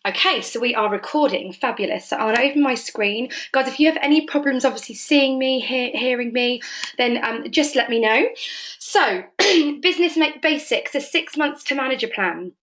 Okay, so we are recording. Fabulous. So I'm going to open my screen. Guys, if you have any problems obviously seeing me, hearing me, then just let me know. So, Business Basics, a 6 months to manager plan.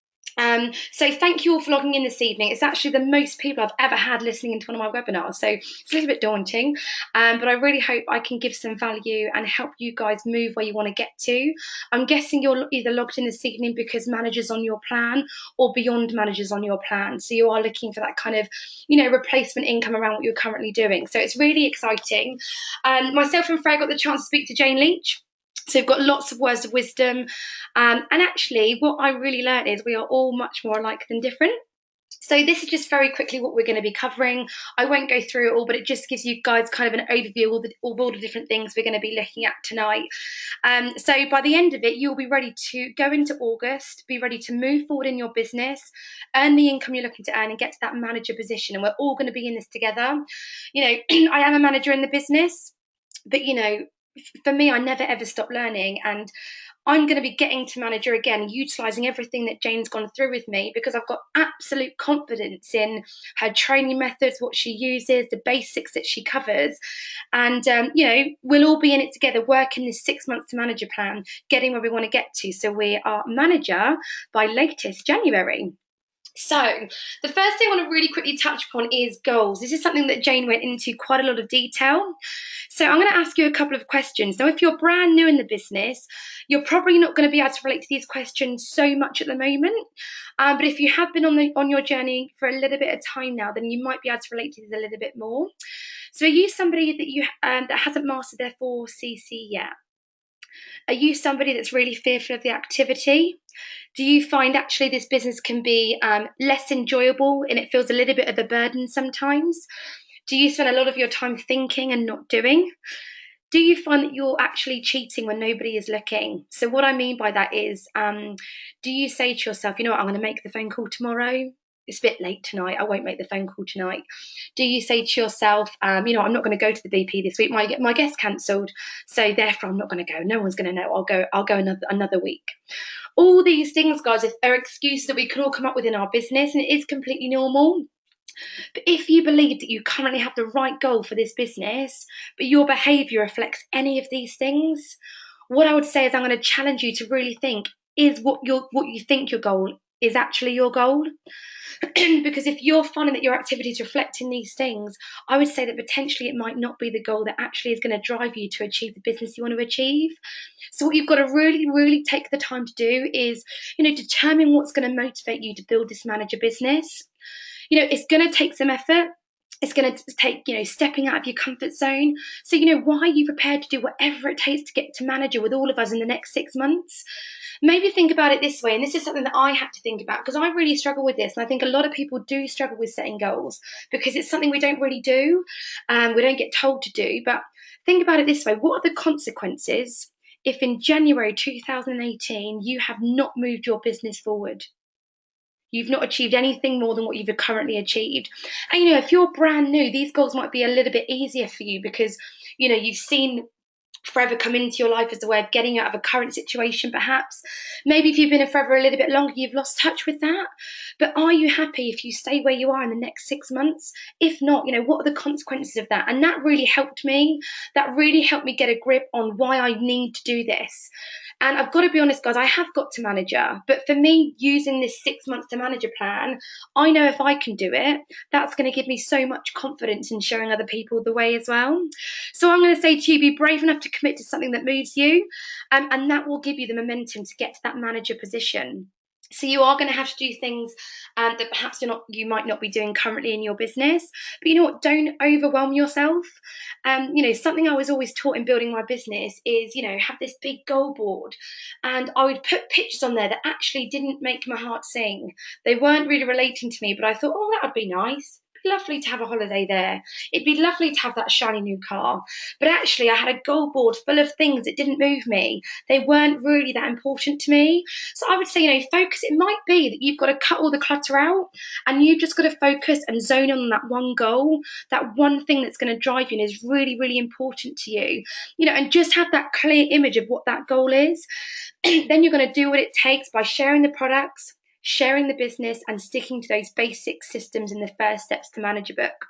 So thank you all for logging in this evening. It's actually the most people I've ever had listening into one of my webinars, so it's a little bit daunting, but I really hope I can give some value and help you guys move where you want to get to. I'm guessing you're either logged in this evening because managers on your plan or beyond managers on your plan, so you are looking for that kind of, replacement income around what you're currently doing. So it's really exciting. Myself and Freya got the chance to speak to Jane Leach. So we've got lots of words of wisdom. And actually, what I really learned is we are all much more alike than different. So this is just very quickly what we're going to be covering. I won't go through it all, but it just gives you guys kind of an overview of all the different things we're going to be looking at tonight. So by the end of it, you'll be ready to go into August, be ready to move forward in your business, earn the income you're looking to earn, and get to that manager position. And we're all going to be in this together. I am a manager in the business, but for me, I never ever stop learning, and I'm going to be getting to manager again, utilising everything that Jane's gone through with me, because I've got absolute confidence in her training methods, what she uses, the basics that she covers. And, we'll all be in it together, working this 6 months to manager plan, getting where we want to get to. So we are manager by latest January. So, the first thing I want to really quickly touch upon is goals. This is something that Jane went into quite a lot of detail. So, I'm going to ask you a couple of questions. Now, if you're brand new in the business, you're probably not going to be able to relate to these questions so much at the moment. But if you have been on your journey for a little bit of time now, then you might be able to relate to these a little bit more. So, are you somebody that hasn't mastered their 4CC yet? Are you somebody that's really fearful of the activity? Do you find actually this business can be less enjoyable and it feels a little bit of a burden sometimes? Do you spend a lot of your time thinking and not doing? Do you find that you're actually cheating when nobody is looking? So what I mean by that is, do you say to yourself, I'm going to make the phone call tomorrow? It's a bit late tonight. I won't make the phone call tonight. Do you say to yourself, I'm not going to go to the BP this week. My guest cancelled, so therefore I'm not going to go. No one's going to know. I'll go another week. All these things, guys, are excuses that we can all come up with in our business, and it is completely normal. But if you believe that you currently have the right goal for this business, but your behaviour reflects any of these things, what I would say is I'm going to challenge you to really think, is what you think your goal is actually your goal? Because if you're finding that your activity is reflecting these things, I would say that potentially it might not be the goal that actually is going to drive you to achieve the business you want to achieve. So what you've got to really, really take the time to do is, determine what's going to motivate you to build this manager business. It's going to take some effort. It's going to take, stepping out of your comfort zone. So, why are you prepared to do whatever it takes to get to manager with all of us in the next 6 months? Maybe think about it this way, and this is something that I had to think about because I really struggle with this, and I think a lot of people do struggle with setting goals because it's something we don't really do, we don't get told to do. But think about it this way: what are the consequences if in January 2018 you have not moved your business forward? You've not achieved anything more than what you've currently achieved. And if you're brand new, these goals might be a little bit easier for you because you've seen forever come into your life as a way of getting out of a current situation, perhaps. Maybe if you've been in forever a little bit longer, you've lost touch with that. But are you happy if you stay where you are in the next 6 months? If not, what are the consequences of that? And that really helped me. That really helped me get a grip on why I need to do this. And I've got to be honest, guys, I have got to manager. But for me, using this 6 months to manager plan, I know if I can do it, that's going to give me so much confidence in showing other people the way as well. So I'm going to say to you, be brave enough to commit to something that moves you, and that will give you the momentum to get to that manager position. So you are going to have to do things that perhaps you might not be doing currently in your business. But you know what? Don't overwhelm yourself. Something I was always taught in building my business is, have this big goal board. And I would put pictures on there that actually didn't make my heart sing. They weren't really relating to me, but I thought, oh, that would be nice. Lovely to have a holiday there. It'd be lovely to have that shiny new car. But actually, I had a goal board full of things that didn't move me. They weren't really that important to me. So I would say, focus. It might be that you've got to cut all the clutter out and you've just got to focus and zone in on that one goal, that one thing that's going to drive you and is really, really important to you. And just have that clear image of what that goal is. Then you're going to do what it takes by sharing the products, sharing the business, and sticking to those basic systems in the first steps to manager book.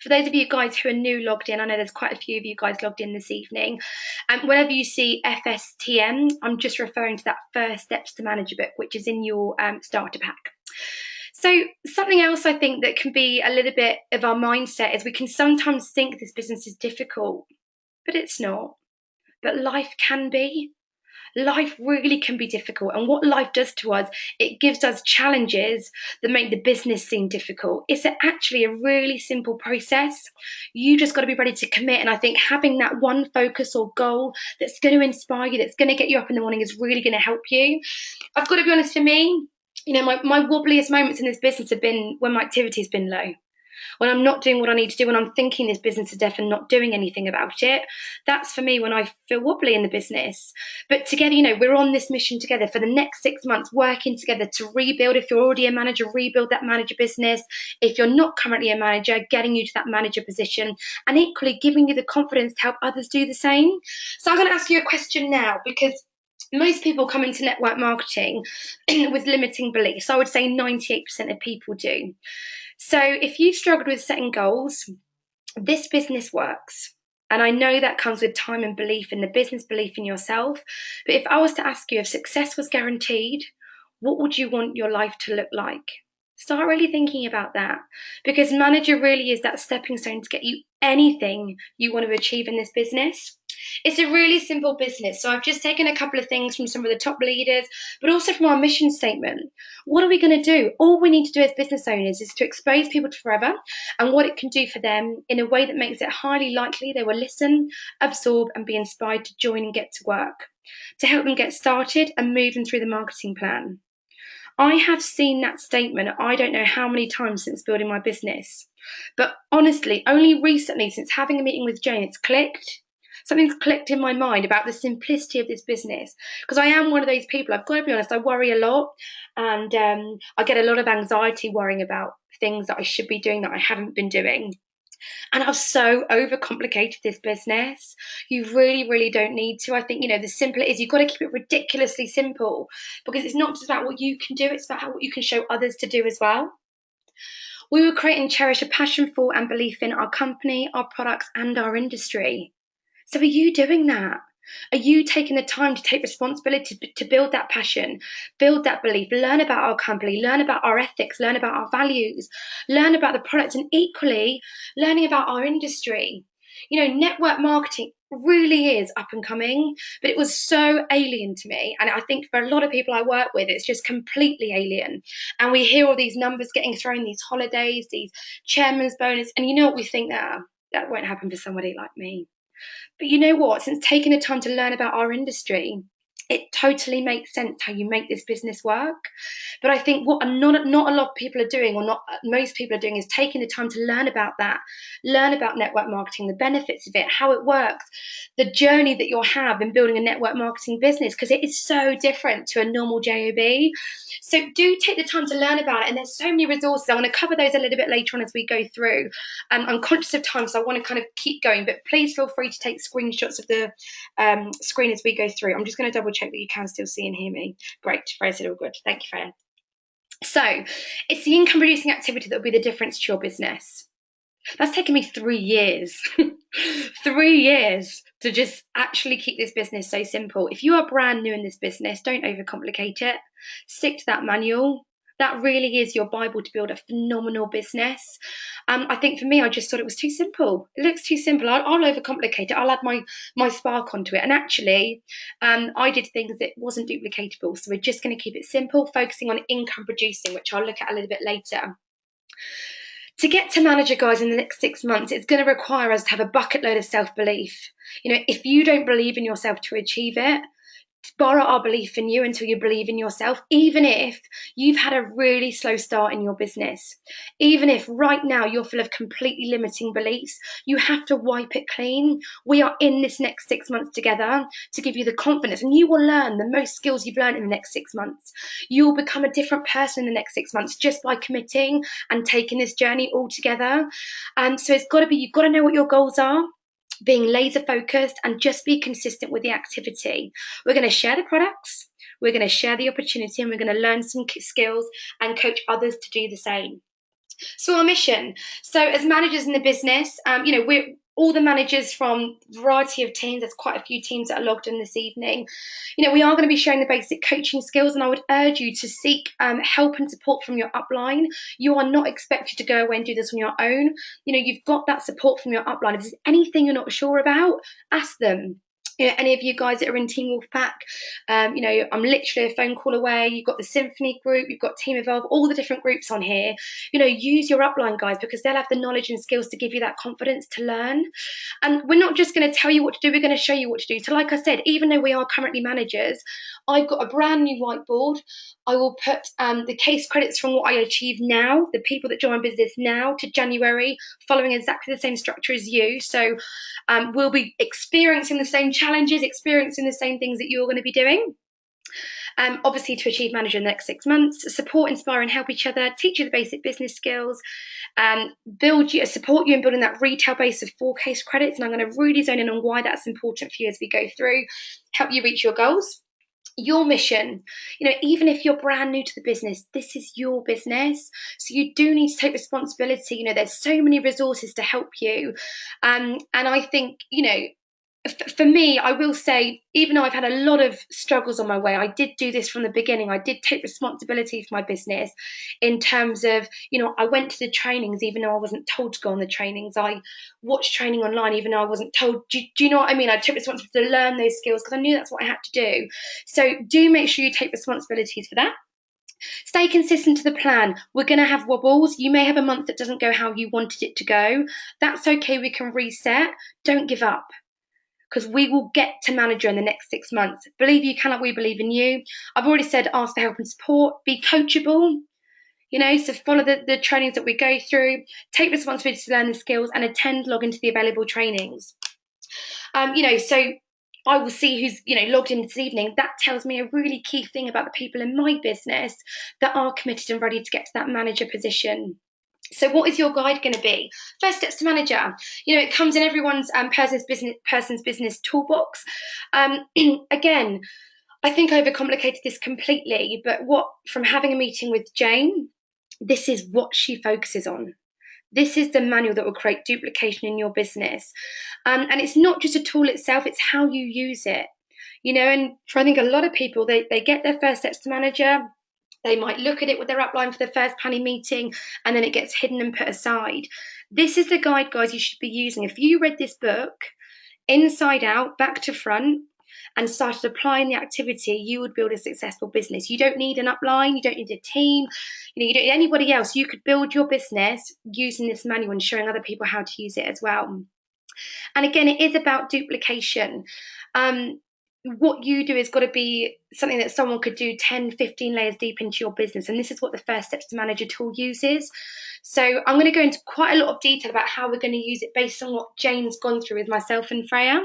For those of you guys who are new logged in, I know there's quite a few of you guys logged in this evening. And whenever you see FSTM, I'm just referring to that first steps to manager book, which is in your starter pack. So something else I think that can be a little bit of our mindset is we can sometimes think this business is difficult, but it's not. But life can be. Life really can be difficult. And what life does to us, it gives us challenges that make the business seem difficult. It's actually a really simple process. You just got to be ready to commit. And I think having that one focus or goal that's going to inspire you, that's going to get you up in the morning is really going to help you. I've got to be honest, for me, my wobbliest moments in this business have been when my activity's been low. When I'm not doing what I need to do, when I'm thinking this business is deaf and not doing anything about it, that's for me when I feel wobbly in the business. But together, we're on this mission together for the next 6 months, working together to rebuild. If you're already a manager, rebuild that manager business. If you're not currently a manager, getting you to that manager position, and equally giving you the confidence to help others do the same. So I'm going to ask you a question now, because most people come into network marketing with limiting beliefs. I would say 98% of people do. So if you've struggled with setting goals, this business works. And I know that comes with time and belief in the business, belief in yourself. But if I was to ask you if success was guaranteed, what would you want your life to look like? Start really thinking about that, because manager really is that stepping stone to get you anything you want to achieve in this business. It's a really simple business. So I've just taken a couple of things from some of the top leaders, but also from our mission statement. What are we going to do? All we need to do as business owners is to expose people to Forever and what it can do for them in a way that makes it highly likely they will listen, absorb, and be inspired to join and get to work, to help them get started and move them through the marketing plan. I have seen that statement, I don't know how many times since building my business. But honestly, only recently, since having a meeting with Jane, it's clicked. Something's clicked in my mind about the simplicity of this business. Because I am one of those people, I've got to be honest, I worry a lot. And I get a lot of anxiety worrying about things that I should be doing that I haven't been doing. And I've so overcomplicated this business. You really, really don't need to. I think, the simpler it is, you've got to keep it ridiculously simple, because it's not just about what you can do, it's about what you can show others to do as well. We will create and cherish a passion for and belief in our company, our products, and our industry. So are you doing that? Are you taking the time to take responsibility to build that passion, build that belief, learn about our company, learn about our ethics, learn about our values, learn about the product, and equally learning about our industry? Network marketing really is up and coming, but it was so alien to me. And I think for a lot of people I work with, it's just completely alien. And we hear all these numbers getting thrown, these holidays, these chairman's bonus, and you know what we think that won't happen for somebody like me. But you know what? Since taking the time to learn about our industry, it totally makes sense how you make this business work. But I think what not a lot of people are doing, or not most people are doing, is taking the time to learn about that, learn about network marketing, the benefits of it, how it works, the journey that you'll have in building a network marketing business, because it is so different to a normal JOB. So do take the time to learn about it. And there's so many resources. I want to cover those a little bit later on as we go through. I'm conscious of time, so I want to kind of keep going, but please feel free to take screenshots of the screen as we go through. I'm just going to double check that you can still see and hear me. Great, Freya said all good. Thank you, Freya. So it's the income producing activity that will be the difference to your business. That's taken me 3 years. 3 years to just actually keep this business so simple. If you are brand new in this business, don't overcomplicate it. Stick to that manual. That really is your Bible to build a phenomenal business. I think for me, I just thought it was too simple. It looks too simple. I'll overcomplicate it. I'll add my spark onto it. And actually, I did things that wasn't duplicatable. So we're just going to keep it simple, focusing on income producing, which I'll look at a little bit later. To get to manager, guys, in the next 6 months, it's going to require us to have a bucket load of self-belief. If you don't believe in yourself to achieve it, borrow our belief in you until you believe in yourself, even if you've had a really slow start in your business. Even if right now you're full of completely limiting beliefs, you have to wipe it clean. We are in this next 6 months together to give you the confidence, and you will learn the most skills you've learned in the next 6 months. You will become a different person in the next 6 months just by committing and taking this journey all together. So you've got to know what your goals are, being laser focused, and just be consistent with the activity. We're going to share the products. We're going to share the opportunity and we're going to learn some skills and coach others to do the same. So our mission. So as managers in the business, we're all the managers from a variety of teams. There's quite a few teams that are logged in this evening. We are going to be sharing the basic coaching skills, and I would urge you to seek help and support from your upline. You are not expected to go away and do this on your own. You've got that support from your upline. If there's anything you're not sure about, ask them. Any of you guys that are in Team Wolfpack, I'm literally a phone call away. You've got the Symphony group, you've got Team Evolve, all the different groups on here. Use your upline guys, because they'll have the knowledge and skills to give you that confidence to learn. And we're not just going to tell you what to do, we're going to show you what to do. So like I said, even though we are currently managers, I've got a brand new whiteboard. I will put the case credits from what I achieve now, the people that join business now to January, following exactly the same structure as you. So we'll be experiencing the same challenges, experiencing the same things that you're going to be doing. Obviously, to achieve manager in the next 6 months, support, inspire, and help each other, teach you the basic business skills, support you in building that retail base of 4 case credits. And I'm going to really zone in on why that's important for you as we go through, help you reach your goals. Your mission, even if you're brand new to the business, this is your business. So you do need to take responsibility. There's so many resources to help you. And I think, for me, I will say, even though I've had a lot of struggles on my way, I did do this from the beginning. I did take responsibility for my business in terms of, I went to the trainings even though I wasn't told to go on the trainings. I watched training online even though I wasn't told. Do you know what I mean? I took responsibility to learn those skills because I knew that's what I had to do. So do make sure you take responsibilities for that. Stay consistent to the plan. We're going to have wobbles. You may have a month that doesn't go how you wanted it to go. That's okay. We can reset. Don't give up, because we will get to manager in the next 6 months. Believe you cannot, we believe in you. I've already said ask for help and support. Be coachable, so follow the trainings that we go through. Take responsibility to learn the skills and log into the available trainings. So I will see who's, logged in this evening. That tells me a really key thing about the people in my business that are committed and ready to get to that manager position. So what is your guide going to be? First steps to manager. It comes in everyone's person's business toolbox. Again, I think I overcomplicated this completely, but from having a meeting with Jane, this is what she focuses on. This is the manual that will create duplication in your business. And it's not just a tool itself, it's how you use it. And for I think a lot of people, they get their first steps to manager. They might look at it with their upline for the first planning meeting, and then it gets hidden and put aside. This is the guide, guys, you should be using. If you read this book inside out, back to front, and started applying the activity, you would build a successful business. You don't need an upline, you don't need a team, you don't need anybody else. You could build your business using this manual and showing other people how to use it as well. And again, it is about duplication. What you do has got to be something that someone could do 10, 15 layers deep into your business. And this is what the First Steps to Manager tool uses. So I'm going to go into quite a lot of detail about how we're going to use it based on what Jane's gone through with myself and Freya.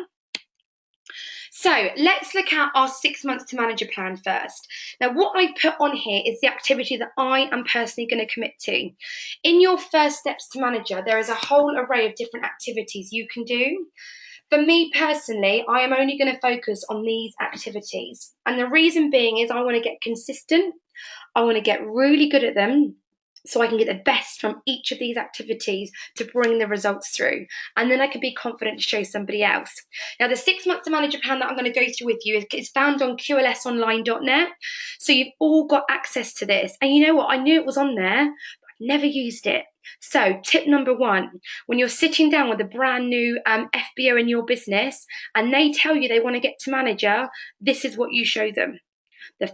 So let's look at our 6 months to manager plan first. Now, what I put on here is the activity that I am personally going to commit to. In your First Steps to Manager, there is a whole array of different activities you can do. For me personally, I am only going to focus on these activities. And the reason being is I want to get consistent. I want to get really good at them so I can get the best from each of these activities to bring the results through. And then I can be confident to show somebody else. Now, the 6 months to manager plan that I'm going to go through with you is found on qlsonline.net. So you've all got access to this. And you know what? I knew it was on there, but I've never used it. So tip number 1, when you're sitting down with a brand new FBO in your business and they tell you they want to get to manager, this is what you show them. The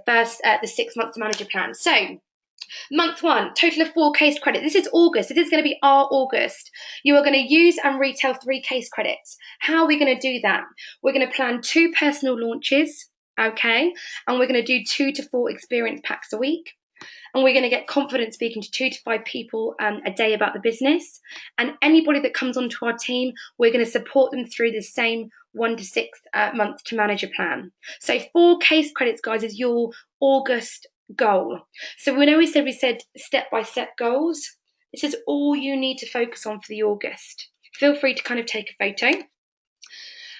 6 months to manager plan. So month 1, total of 4 case credits. This is August. This is going to be our August. You are going to use and retail 3 case credits. How are we going to do that? We're going to plan 2 personal launches, okay? And we're going to do 2 to 4 experience packs a week. And we're going to get confident speaking to 2 to 5 people a day about the business. And anybody that comes onto our team, we're going to support them through the same 1 to 6 month to manager plan. So 4 case credits, guys, is your August goal. So we said step-by-step goals. This is all you need to focus on for the August. Feel free to kind of take a photo.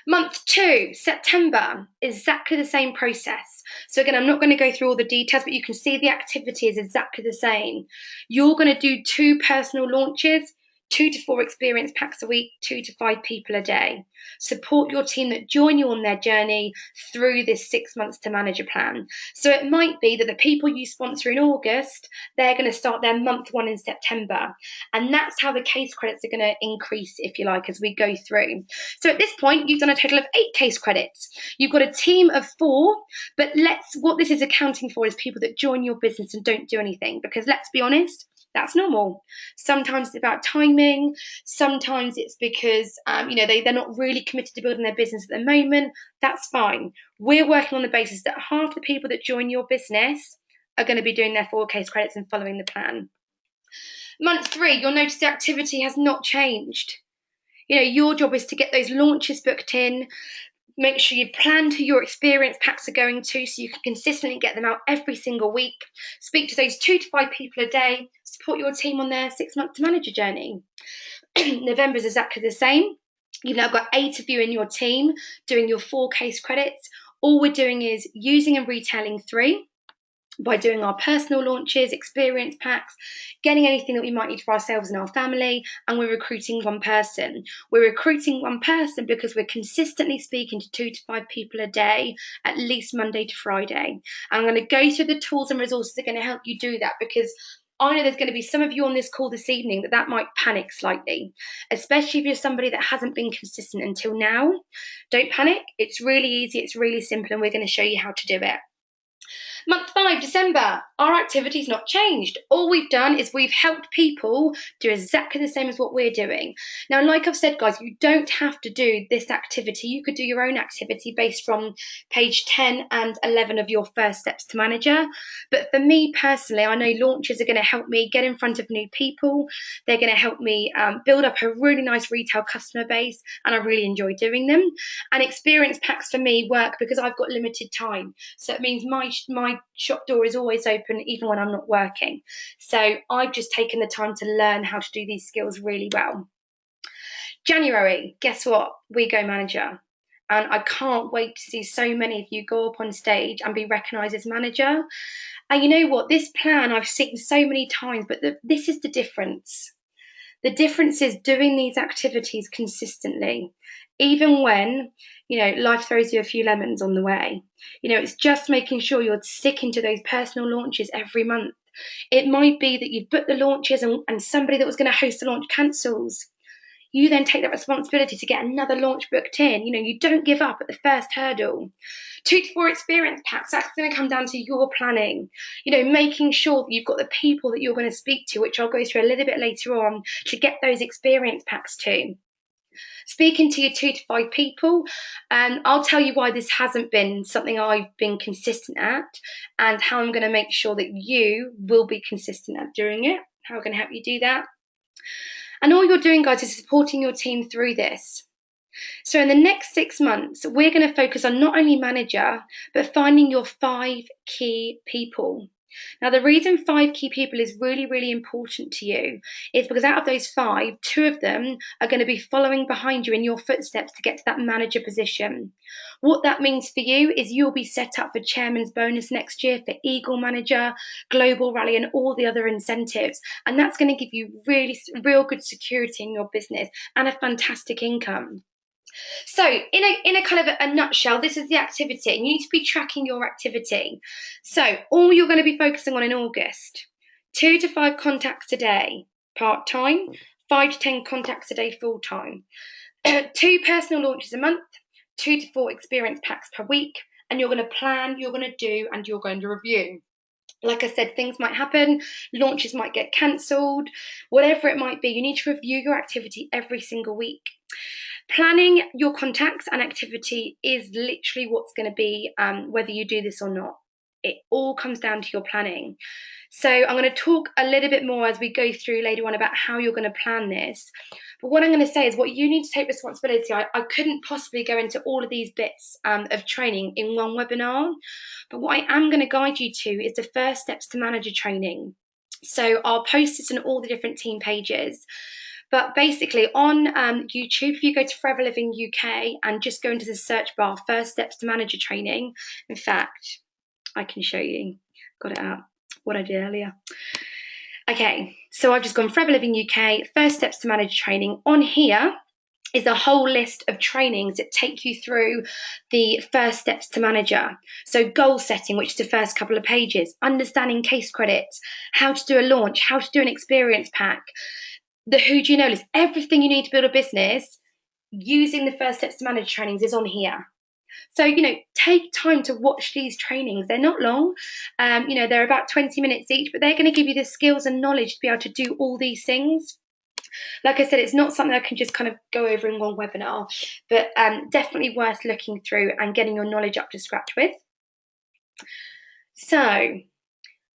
Month 2, September, exactly the same process. So again, I'm not going to go through all the details, but you can see the activity is exactly the same. You're going to do 2 personal launches, 2 to 4 experience packs a week, 2 to 5 people a day. Support your team that join you on their journey through this 6 months to manager plan. So it might be that the people you sponsor in August, they're going to start their month 1 in September. And that's how the case credits are going to increase, if you like, as we go through. So at this point, you've done a total of 8 case credits. You've got a team of 4, but what this is accounting for is people that join your business and don't do anything, because let's be honest, that's normal. Sometimes it's about timing. Sometimes it's because they're not really committed to building their business at the moment. That's fine. We're working on the basis that half the people that join your business are going to be doing their 4 case credits and following the plan. Month 3, you'll notice the activity has not changed. Your job is to get those launches booked in, make sure you plan who your experience packs are going to so you can consistently get them out every single week. Speak to those 2 to 5 people a day, support your team on their 6 month to manager journey. November is exactly the same. You've now got 8 of you in your team doing your 4 case credits. All we're doing is using and retailing 3 by doing our personal launches, experience packs, getting anything that we might need for ourselves and our family, and we're recruiting 1 person. We're recruiting 1 person because we're consistently speaking to 2 to 5 people a day, at least Monday to Friday. And I'm going to go through the tools and resources that are going to help you do that, because I know there's going to be some of you on this call this evening that might panic slightly, especially if you're somebody that hasn't been consistent until now. Don't panic. It's really easy. It's really simple, and we're going to show you how to do it. Month 5, December, our activity's not changed. All we've done is we've helped people do exactly the same as what we're doing. Now, like I've said, guys, you don't have to do this activity. You could do your own activity based from page 10 and 11 of your first steps to manager. But for me personally, I know launches are going to help me get in front of new people. They're going to help me build up a really nice retail customer base, and I really enjoy doing them. And experience packs for me work because I've got limited time. So it means my shop door is always open even when I'm not working. So I've just taken the time to learn how to do these skills really well. January, guess what? We go manager. And I can't wait to see so many of you go up on stage and be recognised as manager. And you know what? This plan I've seen so many times, but this is the difference. The difference is doing these activities consistently, even when, life throws you a few lemons on the way. It's just making sure you're sticking to those personal launches every month. It might be that you've booked the launches and somebody that was going to host the launch cancels. You then take that responsibility to get another launch booked in. You don't give up at the first hurdle. 2 to 4 experience packs, that's going to come down to your planning. Making sure that you've got the people that you're going to speak to, which I'll go through a little bit later on, to get those experience packs to. Speaking to your 2 to 5 people, and I'll tell you why this hasn't been something I've been consistent at, and how I'm going to make sure that you will be consistent at doing it, how we're going to help you do that. And all you're doing, guys, is supporting your team through this. So in the next 6 months, we're going to focus on not only manager, but finding your 5 key people. Now, the reason 5 key people is really, really important to you is because out of those 5, 2 of them are going to be following behind you in your footsteps to get to that manager position. What that means for you is you'll be set up for chairman's bonus next year, for Eagle Manager, Global Rally, and all the other incentives. And that's going to give you real good security in your business and a fantastic income. So in a kind of a nutshell, this is the activity. You need to be tracking your activity. So all you're going to be focusing on in August, 2 to 5 contacts a day, part-time, 5 to 10 contacts a day, full-time, 2 personal launches a month, 2 to 4 experience packs per week, and you're going to plan, you're going to do, and you're going to review. Like I said, things might happen, launches might get cancelled, whatever it might be, you need to review your activity every single week. Planning your contacts and activity is literally what's going to be whether you do this or not. It all comes down to your planning. So I'm going to talk a little bit more as we go through later on about how you're going to plan this. But what I'm going to say is what you need to take responsibility. I couldn't possibly go into all of these bits of training in one webinar. But what I am going to guide you to is the first steps to manager training. So I'll post this on all the different team pages. But basically on YouTube, if you go to Forever Living UK and just go into the search bar, First Steps to Manager Training. In fact, I can show you. Got it up, what I did earlier. Okay, so I've just gone Forever Living UK, First Steps to Manager Training. On here is a whole list of trainings that take you through the first steps to manager. So goal setting, which is the first couple of pages, understanding case credits, how to do a launch, how to do an experience pack, the who do you know list, everything you need to build a business using the first steps to manager trainings is on here. So, take time to watch these trainings. They're not long. They're about 20 minutes each, but they're going to give you the skills and knowledge to be able to do all these things. Like I said, it's not something I can just kind of go over in one webinar, but definitely worth looking through and getting your knowledge up to scratch with. So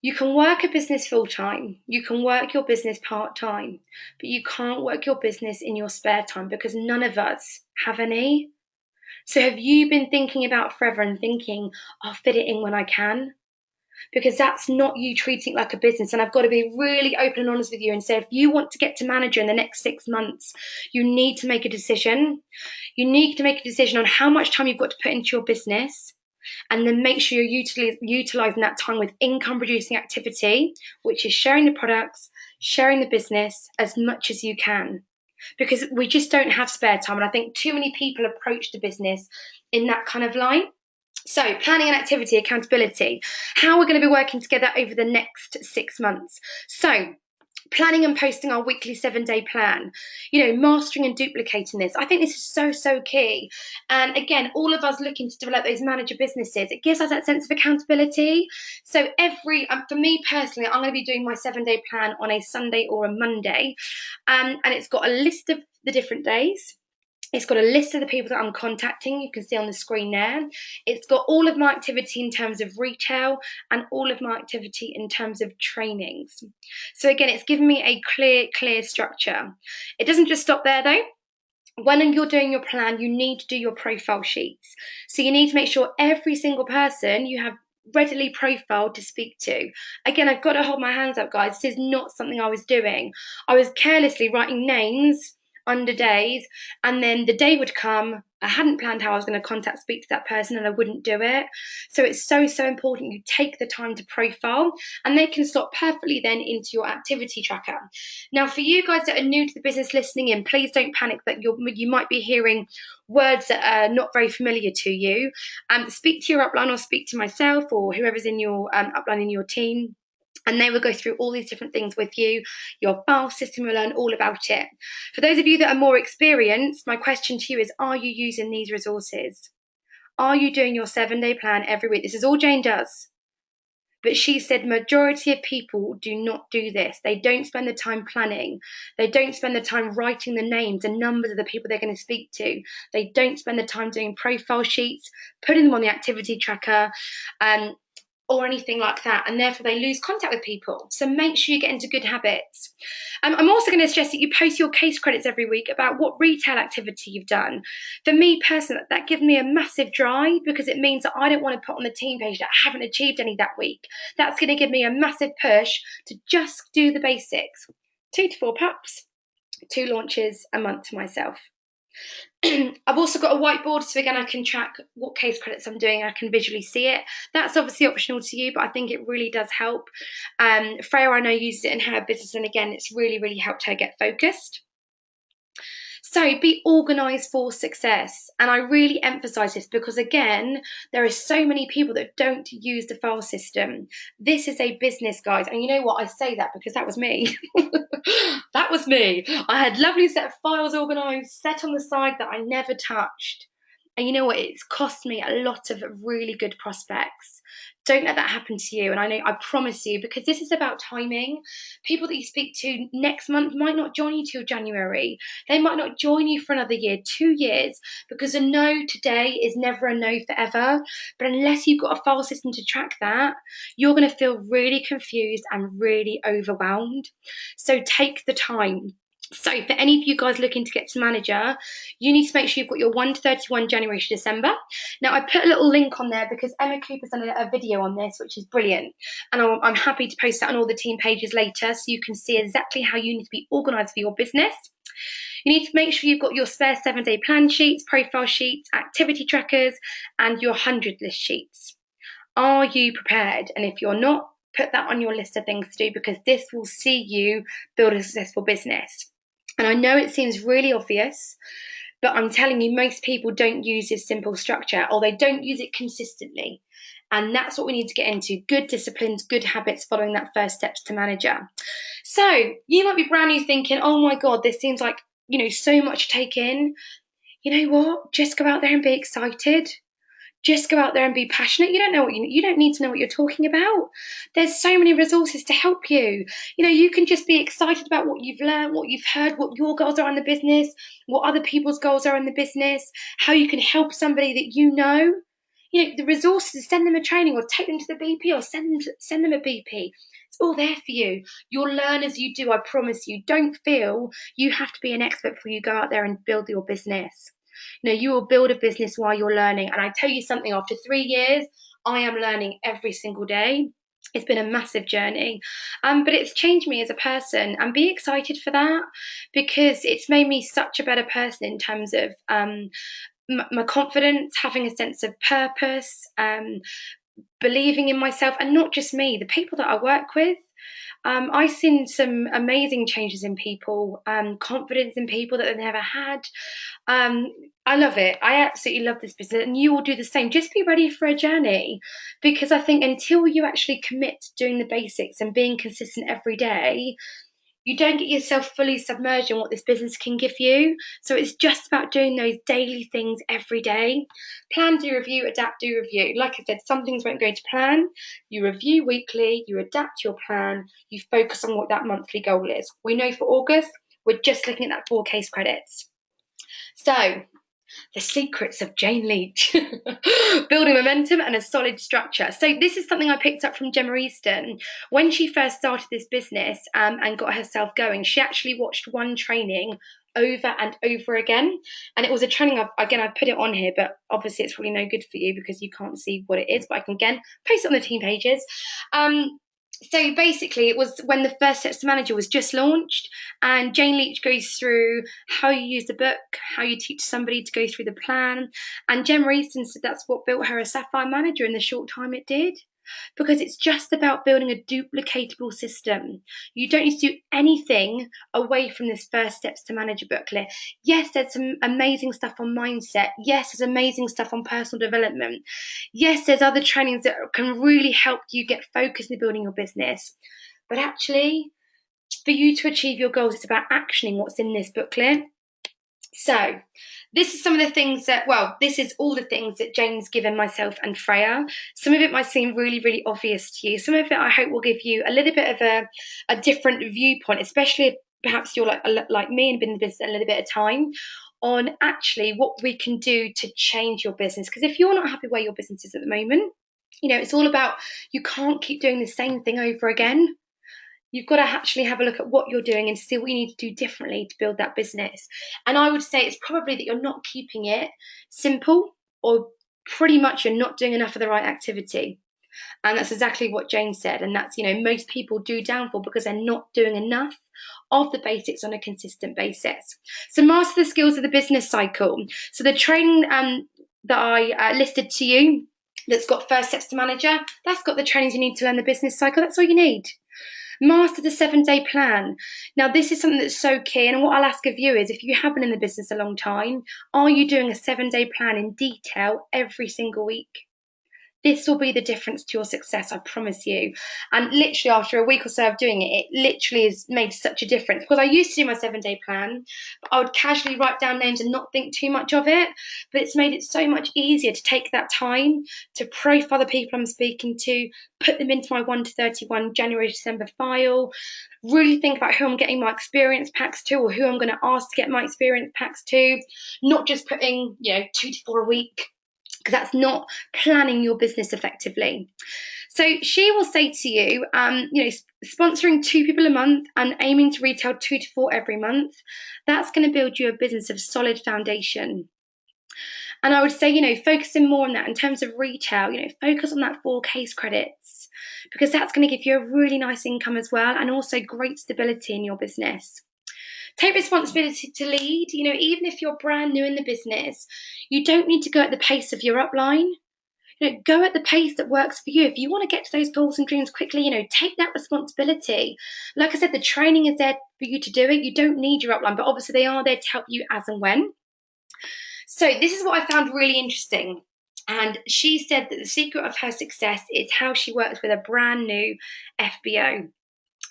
you can work a business full-time, you can work your business part-time, but you can't work your business in your spare time because none of us have any. So have you been thinking about Forever and thinking, I'll fit it in when I can? Because that's not you treating it like a business. And I've got to be really open and honest with you and say, if you want to get to manager in the next 6 months, you need to make a decision. You need to make a decision on how much time you've got to put into your business, and then make sure you're utilising that time with income producing activity, which is sharing the products, sharing the business as much as you can. Because we just don't have spare time. And I think too many people approach the business in that kind of light. So planning and activity, accountability, how we're going to be working together over the next 6 months. So planning and posting our weekly 7-day plan, mastering and duplicating this. I think this is so, so key. And again, all of us looking to develop those manager businesses, it gives us that sense of accountability. So for me personally, I'm going to be doing my 7-day plan on a Sunday or a Monday. And it's got a list of the different days. It's got a list of the people that I'm contacting. You can see on the screen there. It's got all of my activity in terms of retail and all of my activity in terms of trainings. So again, it's given me a clear structure. It doesn't just stop there though. When you're doing your plan, you need to do your profile sheets. So you need to make sure every single person you have readily profiled to speak to. Again, I've got to hold my hands up, guys. This is not something I was doing. I was carelessly writing names under days, and then the day would come, I hadn't planned how I was going to speak to that person, and I wouldn't do it. So it's so important you take the time to profile, and they can slot perfectly then into your activity tracker. Now, for you guys that are new to the business listening in, please don't panic that you might be hearing words that are not very familiar to you. Speak to your upline or speak to myself or whoever's in your upline in your team, and they will go through all these different things with you. Your file system will learn all about it. For those of you that are more experienced, my question to you is, are you using these resources? Are you doing your 7-day plan every week? This is all Jane does. But she said majority of people do not do this. They don't spend the time planning. They don't spend the time writing the names and numbers of the people they're going to speak to. They don't spend the time doing profile sheets, putting them on the activity tracker, or anything like that, and therefore they lose contact with people. So make sure you get into good habits. I'm also going to suggest that you post your case credits every week about what retail activity you've done. For me personally, that gives me a massive drive because it means that I don't want to put on the team page that I haven't achieved any that week. That's going to give me a massive push to just do the basics. 2 to 4 pups, 2 launches a month to myself. I've also got a whiteboard, so again I can track what case credits I'm doing. I can visually see it. That's obviously optional to you, but I think it really does help. Freya, I know, uses it in her business, and again it's really helped her get focused. So be organised for success. And I really emphasise this because, again, there are so many people that don't use the file system. This is a business, guys. And you know what? I say that because that was me. That was me. I had lovely set of files organised, set on the side that I never touched. And you know what? It's cost me a lot of really good prospects. Don't let that happen to you. And I promise you, because this is about timing. People that you speak to next month might not join you till January. They might not join you for another year, 2 years, because a no today is never a no forever. But unless you've got a file system to track that, you're going to feel really confused and really overwhelmed. So take the time. So for any of you guys looking to get to manager, you need to make sure you've got your 1 to 31 January to December. Now, I put a little link on there because Emma Cooper's done a video on this, which is brilliant. And I'm happy to post that on all the team pages later so you can see exactly how you need to be organised for your business. You need to make sure you've got your spare 7-day plan sheets, profile sheets, activity trackers, and your 100 list sheets. Are you prepared? And if you're not, put that on your list of things to do, because this will see you build a successful business. And I know it seems really obvious, but I'm telling you, most people don't use this simple structure, or they don't use it consistently. And that's what we need to get into: good disciplines, good habits, following that first steps to manager. So you might be brand new thinking, oh my God, this seems like, so much to take in. You know what? Just go out there and be excited. Just go out there and be passionate. You don't need to know what you're talking about. There's so many resources to help you. You can just be excited about what you've learned, what you've heard, what your goals are in the business, what other people's goals are in the business, how you can help somebody that you know. The resources, send them a training, or take them to the BP, or send them a BP. It's all there for you. You'll learn as you do, I promise you. Don't feel you have to be an expert before you go out there and build your business. You will build a business while you're learning. And I tell you something, after 3 years, I am learning every single day. It's been a massive journey, but it's changed me as a person, and be excited for that, because it's made me such a better person in terms of my confidence, having a sense of purpose, believing in myself, and not just me, the people that I work with. I've seen some amazing changes in people, confidence in people that they've never had. I love it. I absolutely love this business, and you will do the same. Just be ready for a journey, because I think until you actually commit to doing the basics and being consistent every day, you don't get yourself fully submerged in what this business can give you. So it's just about doing those daily things every day. Plan, do, review, adapt, do, review. Like I said, some things won't go to plan. You review weekly, you adapt your plan, you focus on what that monthly goal is. We know for August, we're just looking at that 4 case credits. So, the secrets of Jane Leach. Building momentum and a solid structure. So this is something I picked up from Gemma Easton. When she first started this business and got herself going, she actually watched one training over and over again. And it was a training, I put it on here, but obviously it's probably no good for you because you can't see what it is, but I can again post it on the team pages. So basically, it was when the First Steps to Manager was just launched, and Jane Leach goes through how you use the book, how you teach somebody to go through the plan, and Gemma Easton said that's what built her a Sapphire Manager in the short time it did. Because it's just about building a duplicatable system. You don't need to do anything away from this First Steps to Manager booklet. Yes, there's some amazing stuff on mindset. Yes, there's amazing stuff on personal development. Yes, there's other trainings that can really help you get focused in building your business. But actually, for you to achieve your goals, it's about actioning what's in this booklet. So this is some of the things this is all the things that Jane's given myself and Freya. Some of it might seem really, really obvious to you. Some of it I hope will give you a little bit of a different viewpoint, especially if perhaps you're like me and been in the business a little bit of time, on actually what we can do to change your business. Because if you're not happy where your business is at the moment, it's all about, you can't keep doing the same thing over again. You've got to actually have a look at what you're doing and see what you need to do differently to build that business. And I would say it's probably that you're not keeping it simple, or pretty much you're not doing enough of the right activity. And that's exactly what Jane said. And that's, most people do downfall because they're not doing enough of the basics on a consistent basis. So master the skills of the business cycle. So the training that I listed to you, that's got First Steps to Manager, that's got the trainings you need to learn the business cycle. That's all you need. Master the 7-day plan. Now, this is something that's so key. And what I'll ask of you is, if you have been in the business a long time, are you doing a 7-day plan in detail every single week? This will be the difference to your success, I promise you. And literally after a week or so of doing it, it literally has made such a difference. Because I used to do my 7-day plan, but I would casually write down names and not think too much of it. But it's made it so much easier to take that time to profile the people I'm speaking to, put them into my 1 to 31 January to December file, really think about who I'm getting my experience packs to, or who I'm going to ask to get my experience packs to, not just putting 2 to 4 a week, because that's not planning your business effectively. So she will say to you, sponsoring 2 people a month and aiming to retail 2 to 4 every month, that's going to build you a business of solid foundation. And I would say, focusing more on that in terms of retail, focus on that 4 case credits, because that's going to give you a really nice income as well, and also great stability in your business. Take responsibility to lead. You know, even if you're brand new in the business, you don't need to go at the pace of your upline. You know, go at the pace that works for you. If you want to get to those goals and dreams quickly, you know, take that responsibility. Like I said, the training is there for you to do it. You don't need your upline, but obviously they are there to help you as and when. So this is what I found really interesting. And she said that the secret of her success is how she works with a brand new FBO.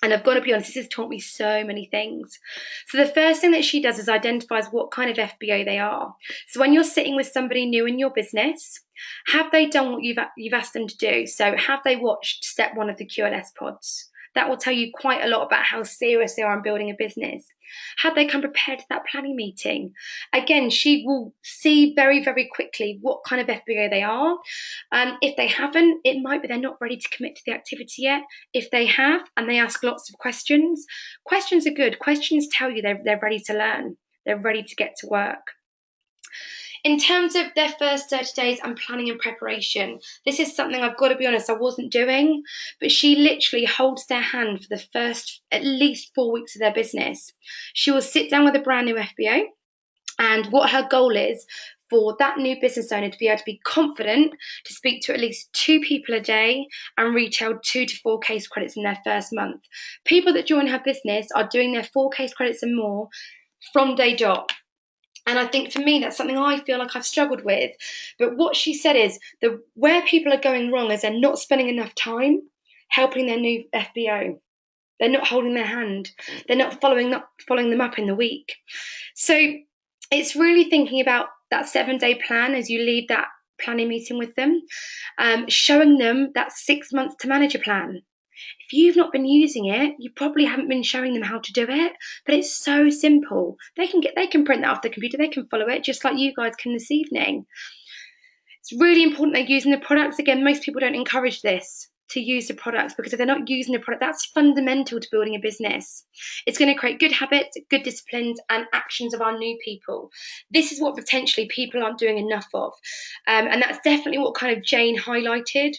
And I've got to be honest, this has taught me so many things. So the first thing that she does is identifies what kind of FBO they are. So when you're sitting with somebody new in your business, have they done what you've asked them to do? So have they watched step 1 of the QLS pods? That will tell you quite a lot about how serious they are in building a business. Have they come prepared to that planning meeting? Again, she will see very, very quickly what kind of FBO they are. If they haven't, it might be they're not ready to commit to the activity yet. If they have, and they ask lots of questions, questions are good. Questions tell you they're ready to learn. They're ready to get to work. In terms of their first 30 days and planning and preparation, this is something I've got to be honest, I wasn't doing, but she literally holds their hand for the first at least 4 weeks of their business. She will sit down with a brand new FBO, and what her goal is for that new business owner to be able to be confident to speak to at least 2 people a day and retail 2 to 4 case credits in their first month. People that join her business are doing their 4 case credits and more from day dot. And I think for me, that's something I feel like I've struggled with. But what she said is that where people are going wrong is they're not spending enough time helping their new FBO. They're not holding their hand. They're not following them up in the week. So it's really thinking about that 7-day plan as you leave that planning meeting with them, showing them that 6 months to manager plan. If you've not been using it, you probably haven't been showing them how to do it, but it's so simple. They can print that off the computer, they can follow it just like you guys can this evening. It's really important they're using the products. Again, most people don't encourage this, to use the products, because if they're not using the product, that's fundamental to building a business. It's going to create good habits, good disciplines, and actions of our new people. This is what potentially people aren't doing enough of. And that's definitely what kind of Jane highlighted.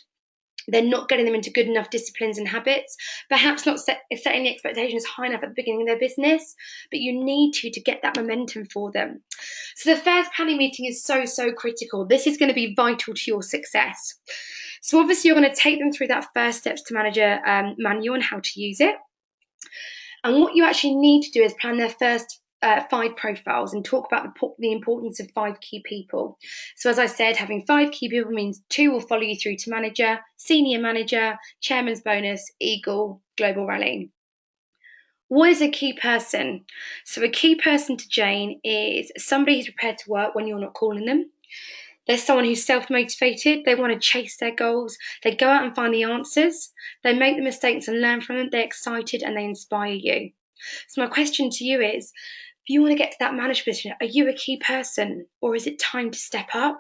They're not getting them into good enough disciplines and habits, perhaps not setting the expectations high enough at the beginning of their business, but you need to get that momentum for them. So the first planning meeting is so, so critical. This is going to be vital to your success. So obviously you're going to take them through that first steps to manager manual and how to use it. And what you actually need to do is plan their first 5 profiles and talk about the importance of 5 key people. So as I said, having 5 key people means 2 will follow you through to manager, senior manager, chairman's bonus, Eagle, global rally. What is a key person? So a key person to Jane is somebody who's prepared to work when you're not calling them. They're someone who's self-motivated. They want to chase their goals. They go out and find the answers. They make the mistakes and learn from them. They're excited and they inspire you. So my question to you is, if you want to get to that management position, are you a key person, or is it time to step up?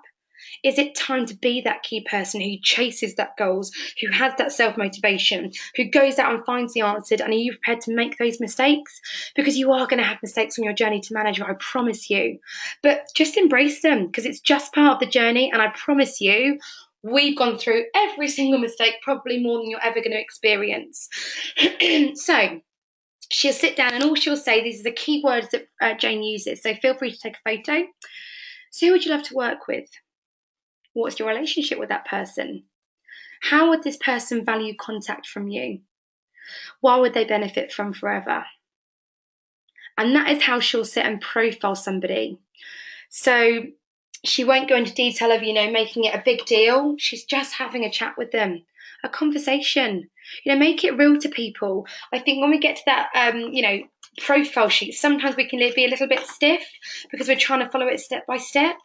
Is it time to be that key person who chases that goals, who has that self-motivation, who goes out and finds the answers, and are you prepared to make those mistakes? Because you are going to have mistakes on your journey to manager, I promise you. But just embrace them, because it's just part of the journey, and I promise you, we've gone through every single mistake, probably more than you're ever going to experience. So she'll sit down and all she'll say, these are the key words that Jane uses, so feel free to take a photo. So who would you love to work with? What's your relationship with that person? How would this person value contact from you? What would they benefit from forever? And that is how she'll sit and profile somebody. So she won't go into detail of, making it a big deal. She's just having a chat with them, a conversation. Make it real to people. I think when we get to that, profile sheet, sometimes we can be a little bit stiff because we're trying to follow it step by step.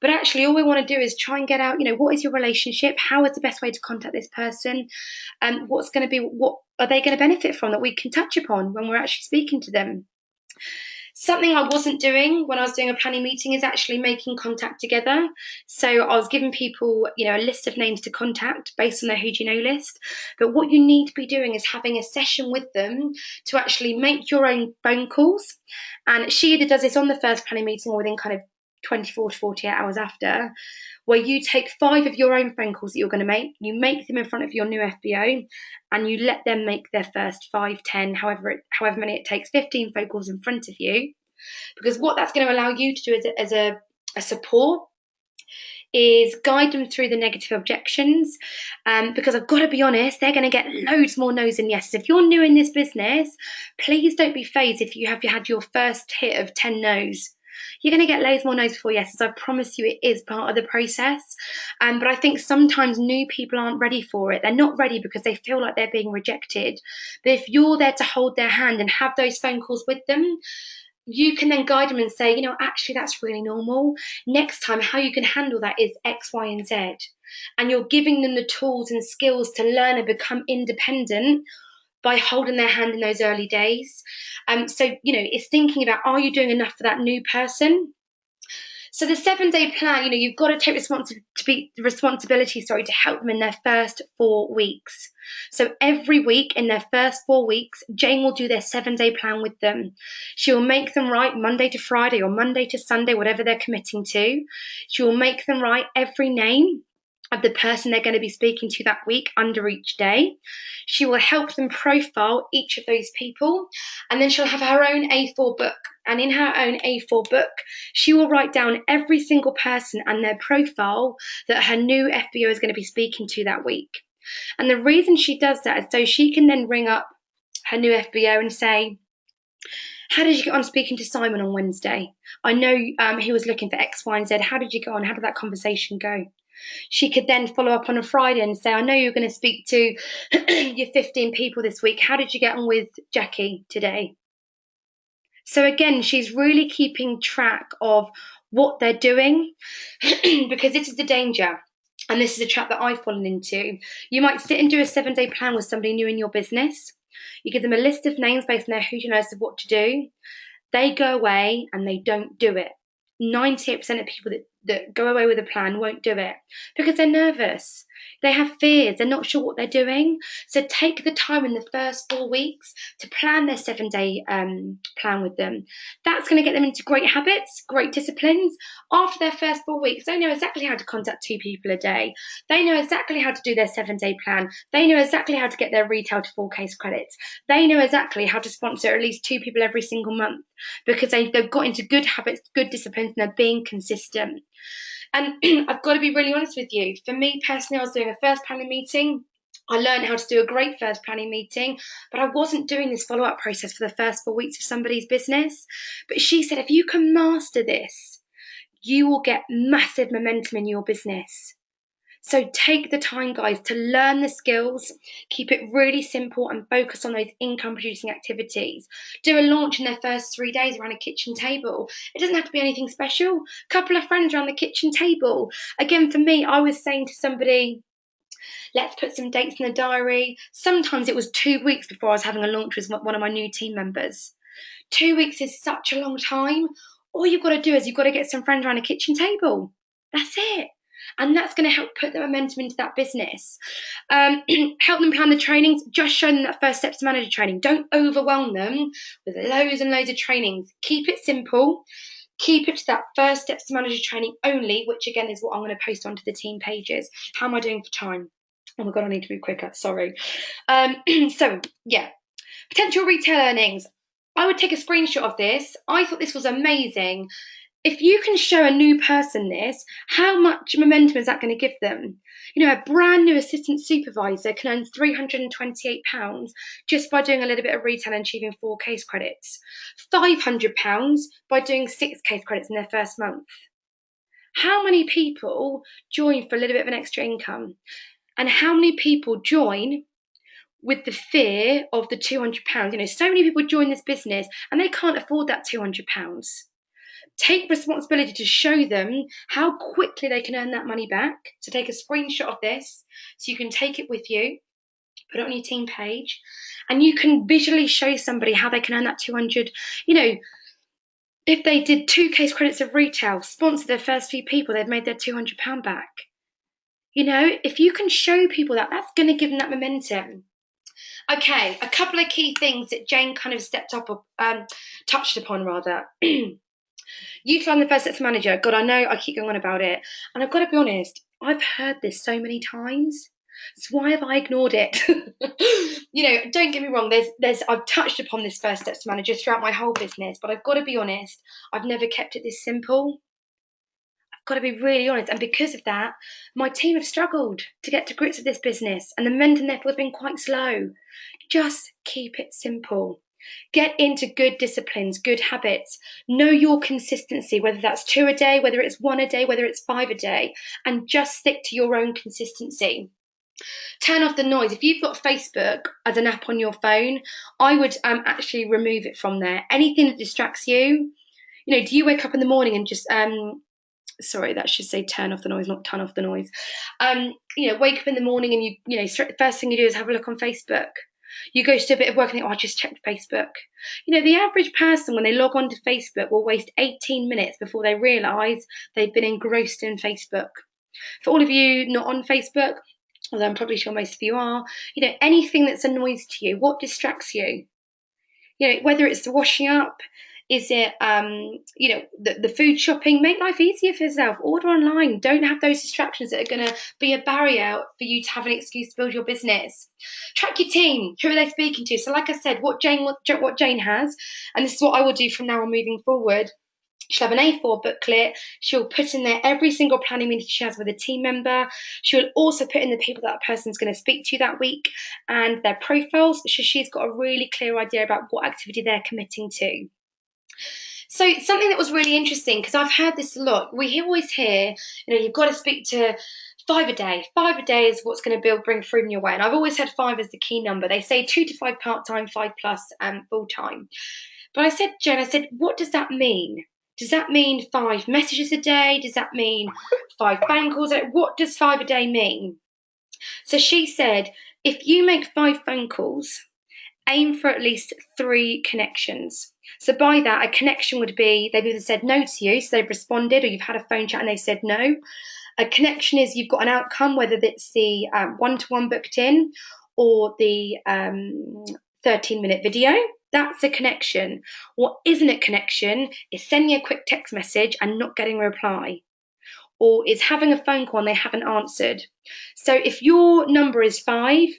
But actually, all we want to do is try and get out, what is your relationship? How is the best way to contact this person? And what are they going to benefit from that we can touch upon when we're actually speaking to them? Something I wasn't doing when I was doing a planning meeting is actually making contact together. So I was giving people, a list of names to contact based on their who do you know list. But what you need to be doing is having a session with them to actually make your own phone calls. And she either does this on the first planning meeting or within kind of 24 to 48 hours after, where you take 5 of your own phone calls that you're going to make, you make them in front of your new FBO, and you let them make their first 5, 10, however many it takes, 15 phone calls in front of you. Because what that's going to allow you to do as a support is guide them through the negative objections. Because I've got to be honest, they're going to get loads more no's than yeses. If you're new in this business, please don't be phased if you have had your first hit of 10 no's. You're going to get loads more no's before yeses. I promise you, it is part of the process. But I think sometimes new people aren't ready for it. They're not ready because they feel like they're being rejected. But if you're there to hold their hand and have those phone calls with them, you can then guide them and say, you know, actually, that's really normal. Next time, how you can handle that is X, Y, and Z. And you're giving them the tools and skills to learn and become independent by holding their hand in those early days. So, you know, it's thinking about, are you doing enough for that new person? So the 7-day plan, you know, you've got to take responsibility, to help them in their first 4 weeks. So every week in their first 4 weeks, Jane will do their 7-day plan with them. She will make them write Monday to Friday or Monday to Sunday, whatever they're committing to. She will make them write every name of the person they're going to be speaking to that week under each day. She will help them profile each of those people, and then she'll have her own A4 book. And in her own A4 book, she will write down every single person and their profile that her new FBO is going to be speaking to that week. And the reason she does that is so she can then ring up her new FBO and say, how did you get on speaking to Simon on Wednesday? I know he was looking for X, Y, and Z. How did you go on? How did that conversation go? She could then follow up on a Friday and say, I know you're going to speak to your 15 people this week. How did you get on with Jackie today? So again, she's really keeping track of what they're doing because this is the danger. And this is a trap that I've fallen into. You might sit and do a 7-day plan with somebody new in your business. You give them a list of names based on their who-to-knows of what to do. They go away and they don't do it. 98% of people that go away with a plan won't do it because they're nervous. They have fears. They're not sure what they're doing. So take the time in the first 4 weeks to plan their 7-day plan with them. That's going to get them into great habits, great disciplines. After their first 4 weeks, they know exactly how to contact 2 people a day. They know exactly how to do their 7-day plan. They know exactly how to get their retail to 4 case credits. They know exactly how to sponsor at least 2 people every single month because they've got into good habits, good disciplines, and they're being consistent. And I've got to be really honest with you. For me personally, I was doing a first planning meeting. I learned how to do a great first planning meeting, but I wasn't doing this follow-up process for the first 4 weeks of somebody's business. But she said, if you can master this, you will get massive momentum in your business. So take the time, guys, to learn the skills, keep it really simple and focus on those income producing activities. Do a launch in their first 3 days around a kitchen table. It doesn't have to be anything special. A couple of friends around the kitchen table. Again, for me, I was saying to somebody, let's put some dates in the diary. Sometimes it was 2 weeks before I was having a launch with one of my new team members. 2 weeks is such a long time. All you've got to do is you've got to get some friends around a kitchen table. That's it. And that's going to help put the momentum into that business. Help them plan the trainings. Just show them that first steps to manager training. Don't overwhelm them with loads and loads of trainings. Keep it simple. Keep it to that first steps to manager training only, which again is what I'm going to post onto the team pages. How am I doing for time? Oh my God, I need to move quicker. Sorry. So yeah, potential retail earnings. I would take a screenshot of this. I thought this was amazing. If you can show a new person this, how much momentum is that going to give them? You know, a brand new assistant supervisor can earn £328 just by doing a little bit of retail and achieving 4 case credits. £500 by doing 6 case credits in their first month. How many people join for a little bit of an extra income? And how many people join with the fear of the £200? You know, so many people join this business and they can't afford that £200. Take responsibility to show them how quickly they can earn that money back. So take a screenshot of this so you can take it with you, put it on your team page, and you can visually show somebody how they can earn that 200. You know, if they did 2 case credits of retail, sponsor their first few people, they've made their £200 back. You know, if you can show people that, that's going to give them that momentum. Okay, a couple of key things that Jane kind of touched upon rather. Utilise the first steps manager. God, I know I keep going on about it. And I've got to be honest, I've heard this so many times. So why have I ignored it? Don't get me wrong, I've touched upon this first steps manager throughout my whole business, but I've got to be honest, I've never kept it this simple. I've got to be really honest. And because of that, my team have struggled to get to grips with this business, and the mentor therefore has been quite slow. Just keep it simple. Get into good disciplines, good habits. Know your consistency, whether that's 2 a day, whether it's 1 a day, whether it's 5 a day, and just stick to your own consistency. Turn off the noise. If you've got Facebook as an app on your phone, I would actually remove it from there. Anything that distracts you. Do you wake up in the morning and just sorry, that should say turn off the noise, not turn off the noise. Wake up in the morning and first thing you do is have a look on Facebook. You go to a bit of work and think, I just checked Facebook. The average person, when they log on to Facebook, will waste 18 minutes before they realise they've been engrossed in Facebook. For all of you not on Facebook, although I'm probably sure most of you are, anything that's a noise to you, what distracts you? Whether it's the washing up, is it, the food shopping? Make life easier for yourself. Order online. Don't have those distractions that are going to be a barrier for you to have an excuse to build your business. Track your team. Who are they speaking to? So like I said, what Jane has, and this is what I will do from now on moving forward, she'll have an A4 booklet. She'll put in there every single planning meeting she has with a team member. She'll also put in the people that person's going to speak to that week and their profiles, so she's got a really clear idea about what activity they're committing to. So something that was really interesting, because I've heard this a lot, we always hear, you've got to speak to 5 a day. 5 a day is what's going to bring fruit in your way. And I've always had 5 as the key number. They say 2 to 5 part-time, 5 plus full-time. But I said, Jen, what does that mean? Does that mean 5 messages a day? Does that mean 5 phone calls? What does 5 a day mean? So she said, if you make 5 phone calls, aim for at least 3 connections. So by that, a connection would be they've either said no to you, so they've responded, or you've had a phone chat and they've said no. A connection is you've got an outcome, whether it's the one-to-one booked in or the 13-minute video. That's a connection. What isn't a connection is sending a quick text message and not getting a reply, or is having a phone call and they haven't answered. So if your number is 5,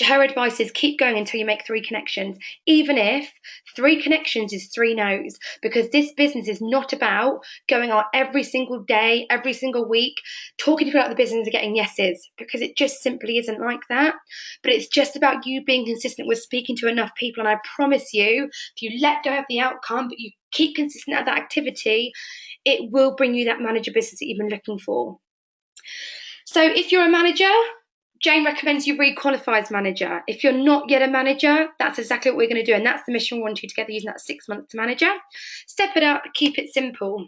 her advice is keep going until you make 3 connections, even if 3 connections is 3 no's, because this business is not about going out every single day, every single week, talking to people about the business and getting yeses, because it just simply isn't like that. But it's just about you being consistent with speaking to enough people. And I promise you, if you let go of the outcome, but you keep consistent at that activity, it will bring you that manager business that you've been looking for. So if you're a manager, Jane recommends you re-qualify as manager. If you're not yet a manager, that's exactly what we're going to do. And that's the mission we want you together, using that 6 months to manager. Step it up, keep it simple.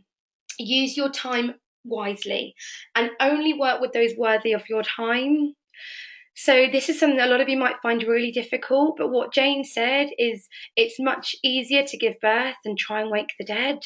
Use your time wisely and only work with those worthy of your time. So this is something that a lot of you might find really difficult, but what Jane said is it's much easier to give birth than try and wake the dead.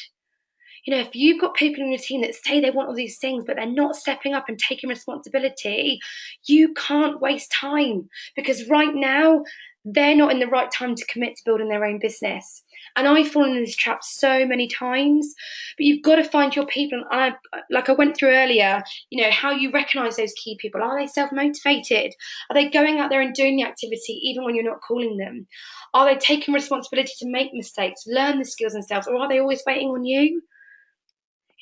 If you've got people in your team that say they want all these things, but they're not stepping up and taking responsibility, you can't waste time, because right now they're not in the right time to commit to building their own business. And I've fallen in this trap so many times, but you've got to find your people. And like I went through earlier, how you recognize those key people. Are they self-motivated? Are they going out there and doing the activity even when you're not calling them? Are they taking responsibility to make mistakes, learn the skills themselves, or are they always waiting on you?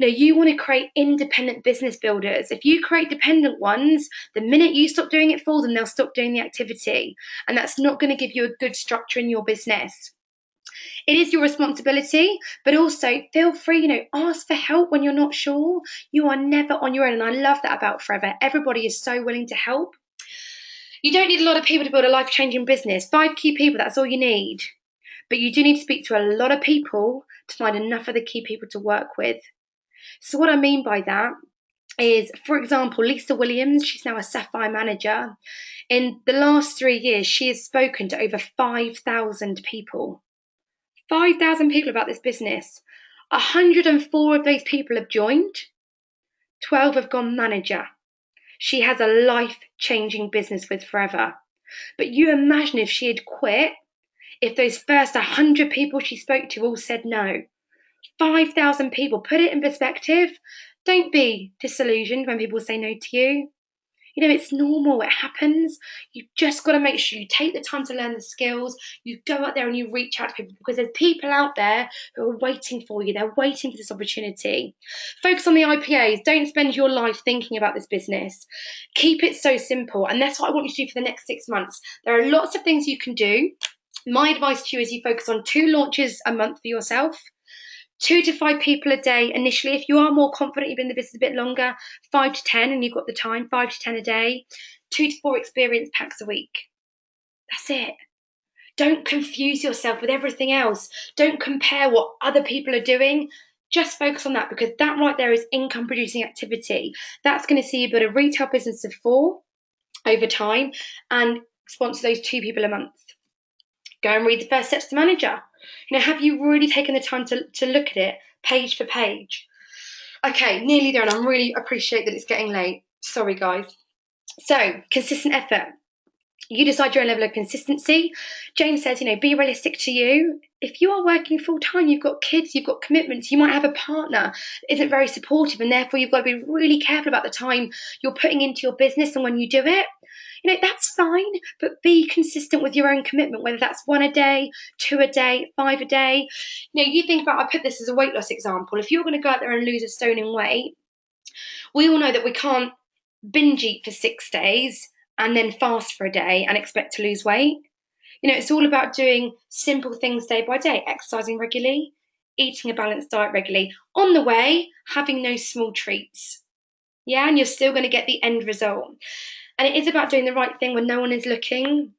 You want to create independent business builders. If you create dependent ones, the minute you stop doing it for them, they'll stop doing the activity. And that's not going to give you a good structure in your business. It is your responsibility, but also feel free, ask for help when you're not sure. You are never on your own. And I love that about Forever. Everybody is so willing to help. You don't need a lot of people to build a life-changing business. 5 key people, that's all you need. But you do need to speak to a lot of people to find enough of the key people to work with. So what I mean by that is, for example, Lisa Williams, she's now a Sapphire manager. In the last 3 years, she has spoken to over 5,000 people. 5,000 people about this business. 104 of those people have joined. 12 have gone manager. She has a life-changing business with Forever. But you imagine if she had quit, if those first 100 people she spoke to all said no. 5,000 people. Put it in perspective. Don't be disillusioned when people say no to you. You know, it's normal, it happens. You've just got to make sure you take the time to learn the skills. You go out there and you reach out to people, because there's people out there who are waiting for you. They're waiting for this opportunity. Focus on the IPAs. Don't spend your life thinking about this business. Keep it so simple. And that's what I want you to do for the next 6 months. There are lots of things you can do. My advice to you is you focus on 2 launches a month for yourself. 2 to 5 people a day initially. If you are more confident, you've been in the business a bit longer, 5 to 10, and you've got the time, 5 to 10 a day, 2 to 4 experience packs a week. That's it. Don't confuse yourself with everything else. Don't compare what other people are doing. Just focus on that, because that right there is income producing activity. That's going to see you build a retail business of 4 over time and sponsor those 2 people a month. Go and read the First Steps to Manager. You know, have you really taken the time to look at it page for page? Okay, nearly there, and I really appreciate that it's getting late. Sorry, guys. So, consistent effort. You decide your own level of consistency. James says, you know, be realistic to you. If you are working full time, you've got kids, you've got commitments, you might have a partner that isn't very supportive, and therefore you've got to be really careful about the time you're putting into your business and when you do it. You know, that's fine, but be consistent with your own commitment, whether that's 1 a day, 2 a day, 5 a day. You know, you think about, I put this as a weight loss example. If you're going to go out there and lose a stone in weight, we all know that we can't binge eat for 6 days and then fast for a day and expect to lose weight. You know, it's all about doing simple things day by day, exercising regularly, eating a balanced diet regularly. On the way, having no small treats. Yeah, and you're still going to get the end result. And it is about doing the right thing when no one is looking.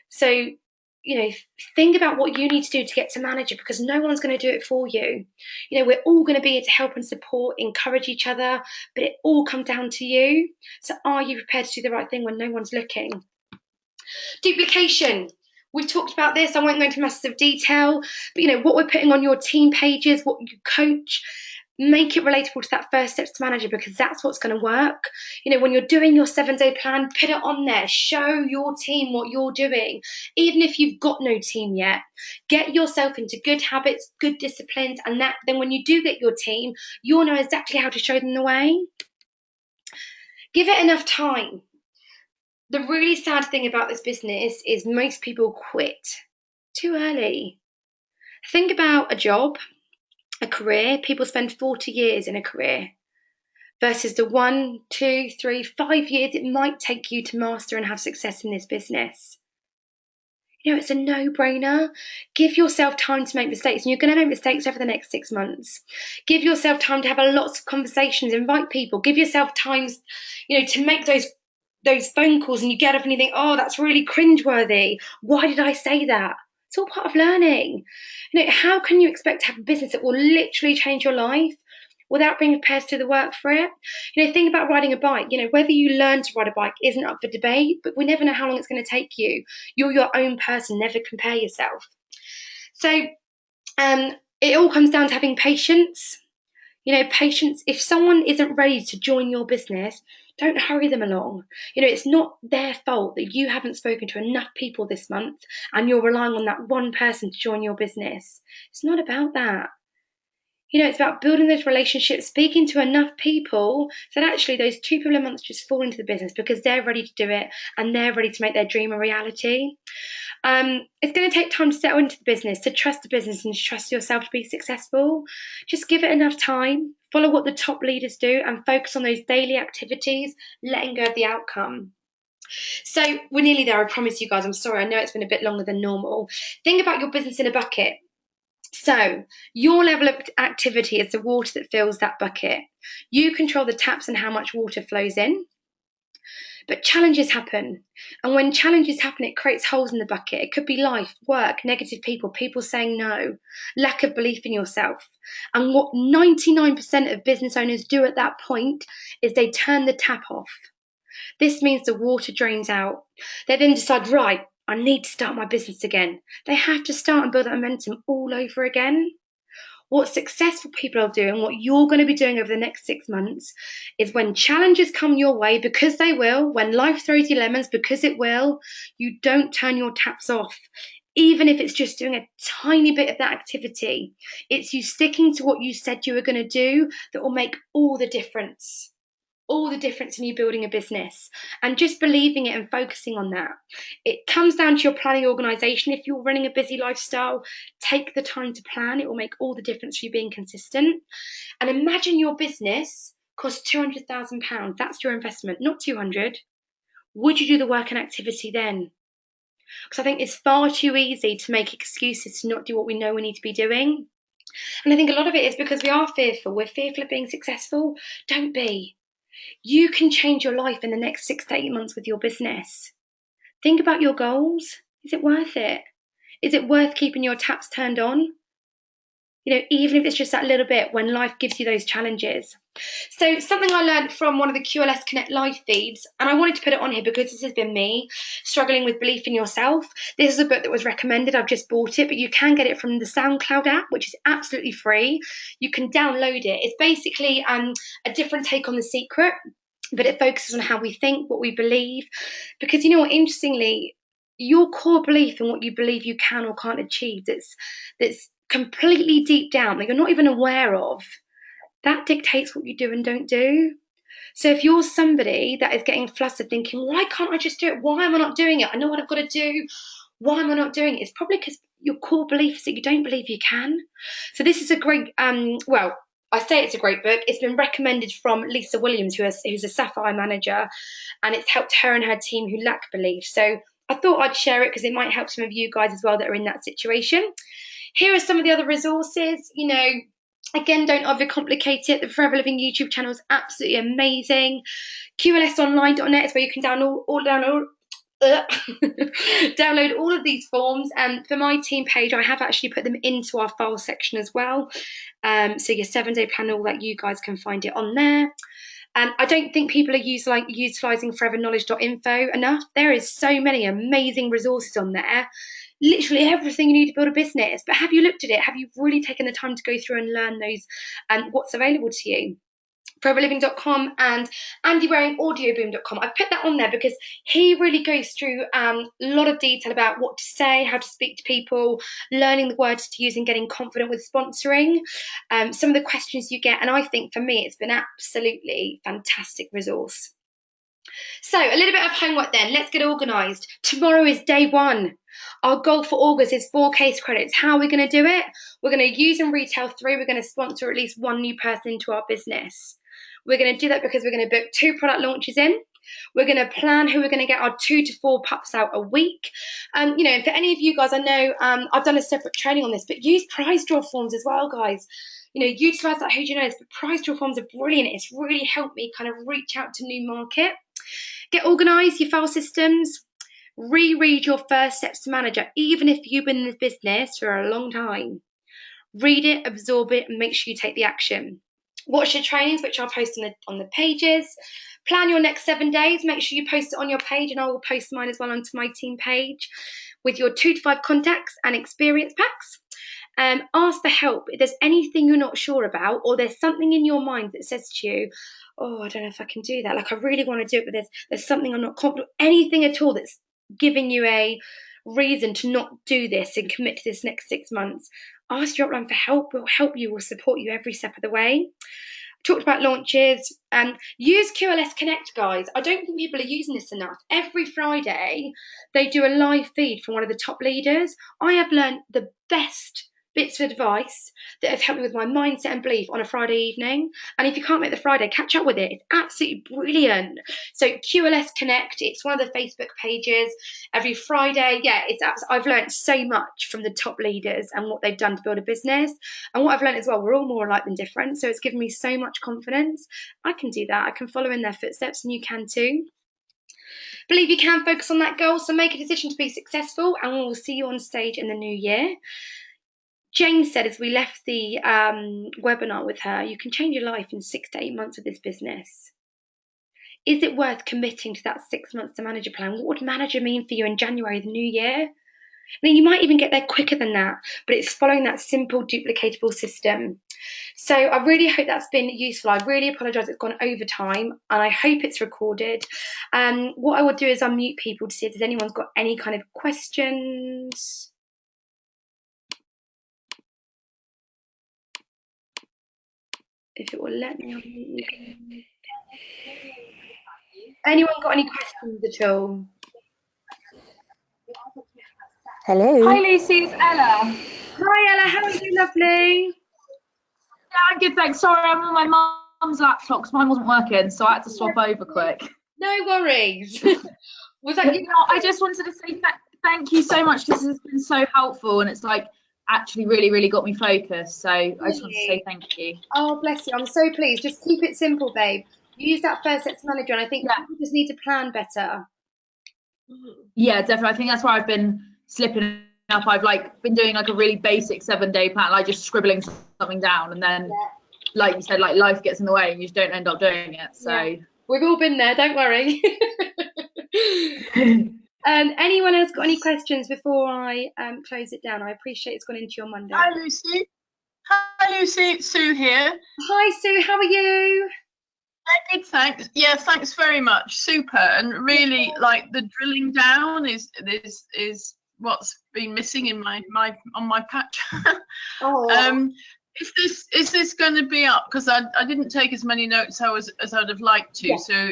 So, you know, think about what you need to do to get to manager, because no one's going to do it for you. You know, we're all going to be here to help and support, encourage each other, but it all comes down to you. So are you prepared to do the right thing when no one's looking? Duplication. We've talked about this. I won't go into massive detail, but you know, what we're putting on your team pages, what you coach, make it relatable to that First Steps to Manager, because that's what's going to work. You know, when you're doing your 7-day plan, put it on there. Show your team what you're doing. Even if you've got no team yet, get yourself into good habits, good disciplines, and that then when you do get your team, you'll know exactly how to show them the way. Give it enough time. The really sad thing about this business is most people quit too early. Think about a job, a career. People spend 40 years in a career versus the 1, 2, 3, 5 years it might take you to master and have success in this business. You know, it's a no-brainer. Give yourself time to make mistakes, and you're going to make mistakes over the next 6 months. Give yourself time to have lots of conversations, invite people. Give yourself time, you know, to make those phone calls, and you get up and you think, oh, that's really cringeworthy. Why did I say that? It's all part of learning. You know, how can you expect to have a business that will literally change your life without being prepared to do the work for it? You know, think about riding a bike. You know, whether you learn to ride a bike isn't up for debate, but we never know how long it's going to take you. You're your own person. Never compare yourself. So it all comes down to having patience. You know, patience. If someone isn't ready to join your business, don't hurry them along. You know, it's not their fault that you haven't spoken to enough people this month and you're relying on that one person to join your business. It's not about that. You know, it's about building those relationships, speaking to enough people so that actually those 2 people a month just fall into the business because they're ready to do it and they're ready to make their dream a reality. It's going to take time to settle into the business, to trust the business and to trust yourself to be successful. Just give it enough time, follow what the top leaders do and focus on those daily activities, letting go of the outcome. So we're nearly there, I promise you guys. I'm sorry, I know it's been a bit longer than normal. Think about your business in a bucket. So your level of activity is the water that fills that bucket. You control the taps and how much water flows in. But challenges happen. And when challenges happen, it creates holes in the bucket. It could be life, work, negative people saying no, lack of belief in yourself. And what 99% of business owners do at that point is they turn the tap off. This means the water drains out. They then decide, right, I need to start my business again. They have to start and build that momentum all over again. What successful people are doing, what you're going to be doing over the next 6 months, is when challenges come your way, because they will, when life throws you lemons, because it will, you don't turn your taps off. Even if it's just doing a tiny bit of that activity, it's you sticking to what you said you were going to do that will make all the difference. All the difference in you building a business, and just believing it and focusing on that. It comes down to your planning organisation. If you're running a busy lifestyle, take the time to plan. It will make all the difference for you being consistent. And imagine your business costs £200,000. That's your investment, not 200. Would you do the work and activity then? Because I think it's far too easy to make excuses to not do what we know we need to be doing. And I think a lot of it is because we are fearful. We're fearful of being successful. Don't be. You can change your life in the next 6 to 8 months with your business. Think about your goals. Is it worth it? Is it worth keeping your taps turned on? Even if it's just that little bit when life gives you those challenges. So something I learned from one of the QLS Connect live feeds, and I wanted to put it on here because this has been me struggling with belief in yourself. This is a book that was recommended. I've just bought it, but you can get it from the SoundCloud app, which is absolutely free. You can download it. It's basically a different take on The Secret, but it focuses on how we think, what we believe. Because you know what, interestingly, your core belief in what you believe you can or can't achieve, that's completely deep down, that you're not even aware of, that dictates what you do and don't do. So if you're somebody that is getting flustered thinking, why can't I just do it? Why am I not doing it? I know what I've got to do. Why am I not doing it? It's probably because your core belief is that you don't believe you can. So this is a great, I say it's a great book. It's been recommended from Lisa Williams, who's a Sapphire manager, and it's helped her and her team who lack belief. So I thought I'd share it because it might help some of you guys as well that are in that situation. Here are some of the other resources. Again, don't overcomplicate it. The Forever Living YouTube channel is absolutely amazing. QLSonline.net is where you can download all of these forms. And for my team page, I have actually put them into our file section as well. So your 7-day plan, all that, you guys can find it on there. I don't think people are utilising foreverknowledge.info enough. There is so many amazing resources on there. Literally everything you need to build a business. But have you looked at it? Have you really taken the time to go through and learn those and what's available to you? foreverliving.com and andywaringaudioboom.com. I put that on there because he really goes through a lot of detail about what to say, how to speak to people, learning the words to use and getting confident with sponsoring, some of the questions you get. And I think for me, it's been absolutely fantastic resource. So a little bit of homework then. Let's get organised. Tomorrow is day 1. Our goal for August is 4 case credits. How are we going to do it? We're going to use and retail 3. We're going to sponsor at least 1 new person into our business. We're going to do that because we're going to book 2 product launches in. We're going to plan who we're going to get our 2 to 4 pups out a week. For any of you guys, I know I've done a separate training on this, but use prize draw forms as well, guys. Utilise that Who Do You Know This, but prize draw forms are brilliant. It's really helped me kind of reach out to new market. Get organised, your file systems. Reread your first steps to manager, even if you've been in this business for a long time. Read it, absorb it, and make sure you take the action. Watch your trainings, which I'll post on the pages. Plan your next 7 days. Make sure you post it on your page, and I will post mine as well onto my team page with your 2 to 5 contacts and experience packs. Ask for help. If there's anything you're not sure about, or there's something in your mind that says to you, oh, I don't know if I can do that. Like, I really want to do it, but there's something I'm not confident. Anything at all that's giving you a reason to not do this and commit to this next 6 months, ask your upline for help. We'll help you. We'll support you every step of the way. Talked about launches. Use QLS Connect, guys. I don't think people are using this enough. Every Friday, they do a live feed from one of the top leaders. I have learned the best bits of advice that have helped me with my mindset and belief on a Friday evening. And if you can't make the Friday, catch up with it. It's absolutely brilliant. So QLS Connect, it's one of the Facebook pages. Every Friday, I've learned so much from the top leaders and what they've done to build a business. And what I've learned as well, we're all more alike than different. So it's given me so much confidence. I can do that. I can follow in their footsteps, and you can too. Believe you can focus on that goal. So make a decision to be successful, and we'll see you on stage in the new year. Jane said as we left the webinar with her, you can change your life in 6 to 8 months with this business. Is it worth committing to that 6 months to manager plan? What would manager mean for you in January, the new year? I mean, you might even get there quicker than that, but it's following that simple, duplicatable system. So I really hope that's been useful. I really apologise it's gone over time, and I hope it's recorded. What I will do is unmute people to see if there's anyone's got any kind of questions. if it will let me. Anyone got any questions at all? Hi Hello. Lucy, it's Ella. Hi Ella, how are you, lovely? Yeah, I'm good, thanks. Sorry, I'm on my mum's laptop because mine wasn't working, so I had to swap over quick. No worries. Was that No, you? I just wanted to say thank you so much. This has been so helpful, and it's like actually really, really got me focused. So I just want to say thank you. Oh, bless you. I'm so pleased. Just keep it simple, babe. Use that first steps manager, and I think Yeah, people just need to plan better. yeah, definitely. I think that's where I've been slipping up. I've like been doing like a really basic 7-day plan, like just scribbling something down, and then, Yeah, like you said, like life gets in the way, and you just don't end up doing it. yeah. So. We've all been there, don't worry. Anyone else got any questions before I close it down? I appreciate it's gone into your Monday. Hi, Lucy. Hi, Lucy. It's Sue here. Hi, Sue. How are you? Good, thanks. Yeah, thanks very much. Super. And really, like the drilling down is what's been missing in my on my patch. Oh, Is this going to be up? Because I didn't take as many notes as I'd have liked to. yes. So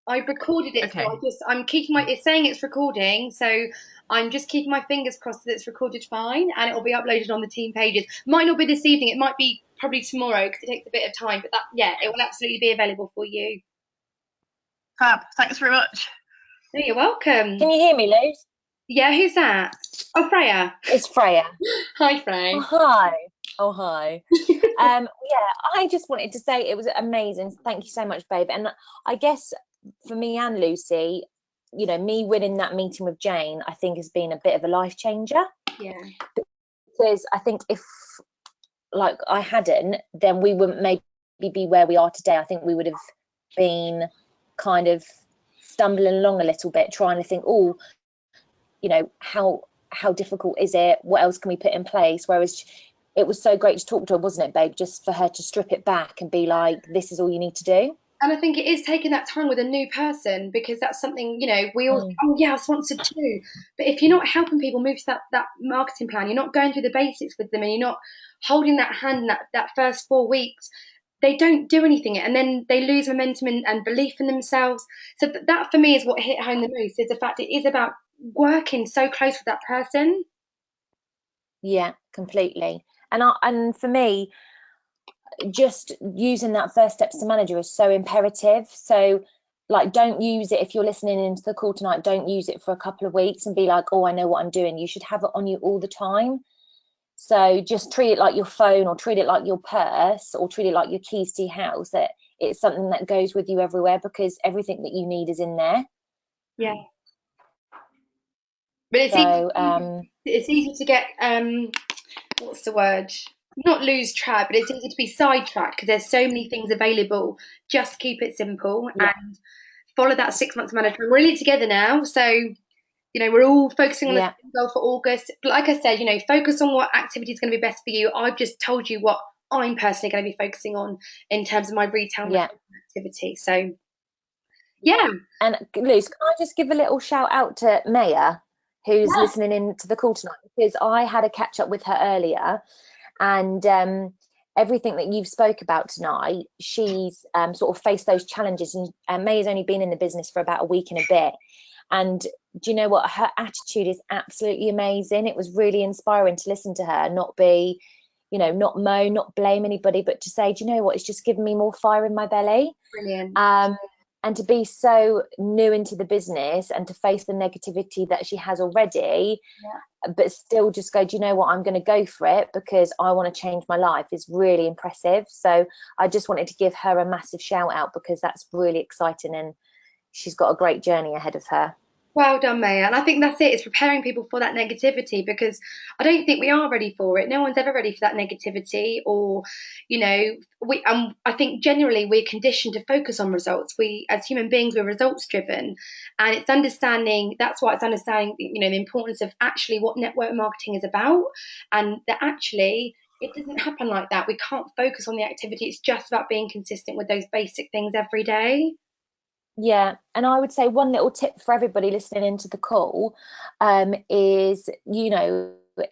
I've recorded it, so okay. I'm keeping it's saying it's recording, so I'm just keeping my fingers crossed that it's recorded fine, and it will be uploaded on the team pages. Might not be this evening, it might be probably tomorrow because it takes a bit of time, but that, yeah, it will absolutely be available for you. Fab. Thanks very much. No, you're welcome. Can you hear me, Luz? Yeah, who's that? Oh, Freya. It's Freya. Hi, Oh, Frey. hi. Oh, hi. Yeah, I just wanted to say it was amazing. Thank you so much, babe. And I guess for me and Lucy, me winning that meeting with Jane, I think has been a bit of a life changer. Yeah. Because I think if like I hadn't, then we wouldn't maybe be where we are today. I think we would have been kind of stumbling along a little bit, trying to think, oh, how difficult is it? What else can we put in place? Whereas it was so great to talk to her, wasn't it, babe? Just for her to strip it back and be like, this is all you need to do. And I think it is taking that time with a new person because that's something, we all think, oh yeah, I sponsored too. But if you're not helping people move to that marketing plan, you're not going through the basics with them and you're not holding that hand in that first 4 weeks, they don't do anything and then they lose momentum and belief in themselves. So that for me is what hit home the most is the fact it is about working so close with that person. Yeah, completely. And for me, just using that first steps to manager is so imperative. So like don't use it if you're listening into the call tonight, don't use it for a couple of weeks and be like, oh, I know what I'm doing. You should have it on you all the time. So just treat it like your phone or treat it like your purse or treat it like your keys to your house, that it's something that goes with you everywhere because everything that you need is in there. Yeah. But So it's easy to get what's the word? Not lose track, but it's easy to be sidetracked because there's so many things available. Just keep it simple yeah, and follow that 6 months management. We're really together now, so we're all focusing on the yeah, same goal for August. But like I said, focus on what activity is going to be best for you. I've just told you what I'm personally going to be focusing on in terms of my retail yeah. activity. So yeah, And Luz, can I just give a little shout out to Maya, who's yeah, listening in to the call tonight, because I had a catch up with her earlier, and everything that you've spoke about tonight, she's sort of faced those challenges, and Maya's only been in the business for about a week and a bit. And do you know what? Her attitude is absolutely amazing. It was really inspiring to listen to her, not be, not moan, not blame anybody, but to say, do you know what? It's just given me more fire in my belly. brilliant. And to be so new into the business and to face the negativity that she has already, but still just go, do you know what, I'm going to go for it because I want to change my life, is really impressive. So I just wanted to give her a massive shout out because that's really exciting and she's got a great journey ahead of her. Well done, Maya. And I think that's it. It's preparing people for that negativity because I don't think we are ready for it. No one's ever ready for that negativity, or, we. I think generally we're conditioned to focus on results. We, as human beings, we're results driven, and it's understanding. That's why it's understanding, the importance of actually what network marketing is about, and that actually it doesn't happen like that. We can't focus on the activity. It's just about being consistent with those basic things every day. Yeah, and I would say one little tip for everybody listening into the call is,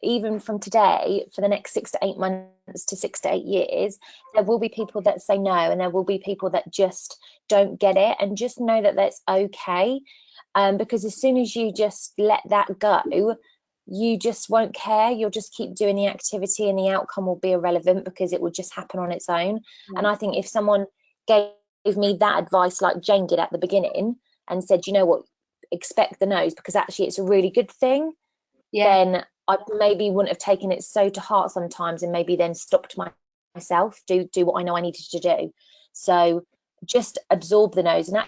even from today, for the next 6 to 8 months to 6 to 8 years, there will be people that say no, and there will be people that just don't get it, and just know that that's okay. Because as soon as you just let that go, you just won't care. You'll just keep doing the activity, and the outcome will be irrelevant because it will just happen on its own. And I think if someone gave me that advice like Jane did at the beginning and said, you know what, expect the no's because actually it's a really good thing, then I maybe wouldn't have taken it so to heart sometimes, and maybe then stopped myself do what I know I needed to do. So just absorb the no's and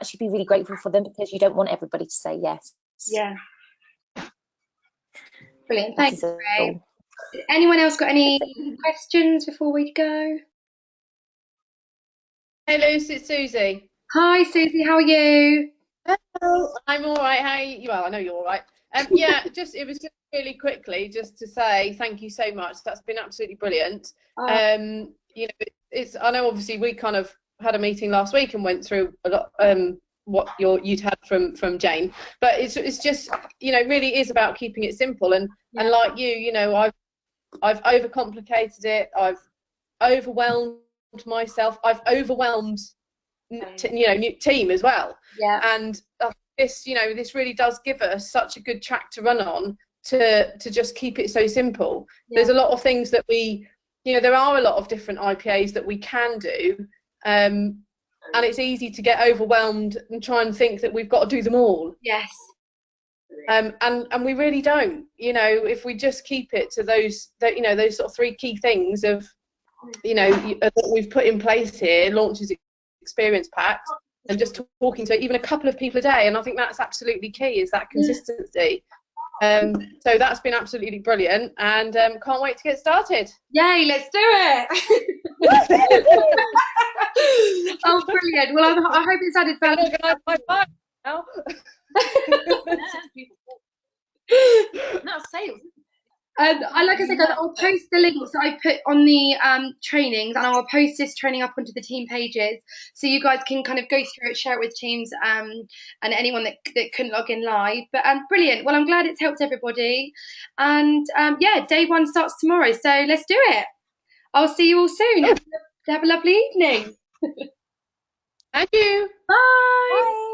actually be really grateful for them, because you don't want everybody to say yes. Yeah. Brilliant. Thanks, Ray. Anyone else got any questions before we go? Hey, Lucy, it's Susie. Hi, Susie. How are you? Hello. I'm all right. How are you? Well, I know you're all right. Yeah, it was just really quickly just to say thank you so much. That's been absolutely brilliant. You know, it's I know obviously we kind of had a meeting last week and went through a lot what you'd had from Jane, but it's just, you know, really is about keeping it simple, and like you know, I've overcomplicated it. I've overwhelmed myself. I've overwhelmed team as well. And this, you know, this really does give us such a good track to run on to just keep it so simple. There's a lot of things that we, you know, there are a lot of different IPAs that we can do, and it's easy to get overwhelmed and try and think that we've got to do them all. And we really don't. You know, if we just keep it to those sort of 3 key things of, you know, that we've put in place here, launches, experience packs, and just talking to even a couple of people a day, and I think that's absolutely key, is that consistency. So that's been absolutely brilliant, and can't wait to get started. Yay, let's do it. Oh, brilliant. Well, I hope it's added value. Now. That's sales. Like I said, guys, I'll post the links that I put on the trainings, and I'll post this training up onto the team pages, so you guys can kind of go through it, share it with teams, and anyone that couldn't log in live. But brilliant. Well, I'm glad it's helped everybody, and yeah, day 1 starts tomorrow, so let's do it. I'll see you all soon. Have a lovely evening. Thank you. Bye. Bye.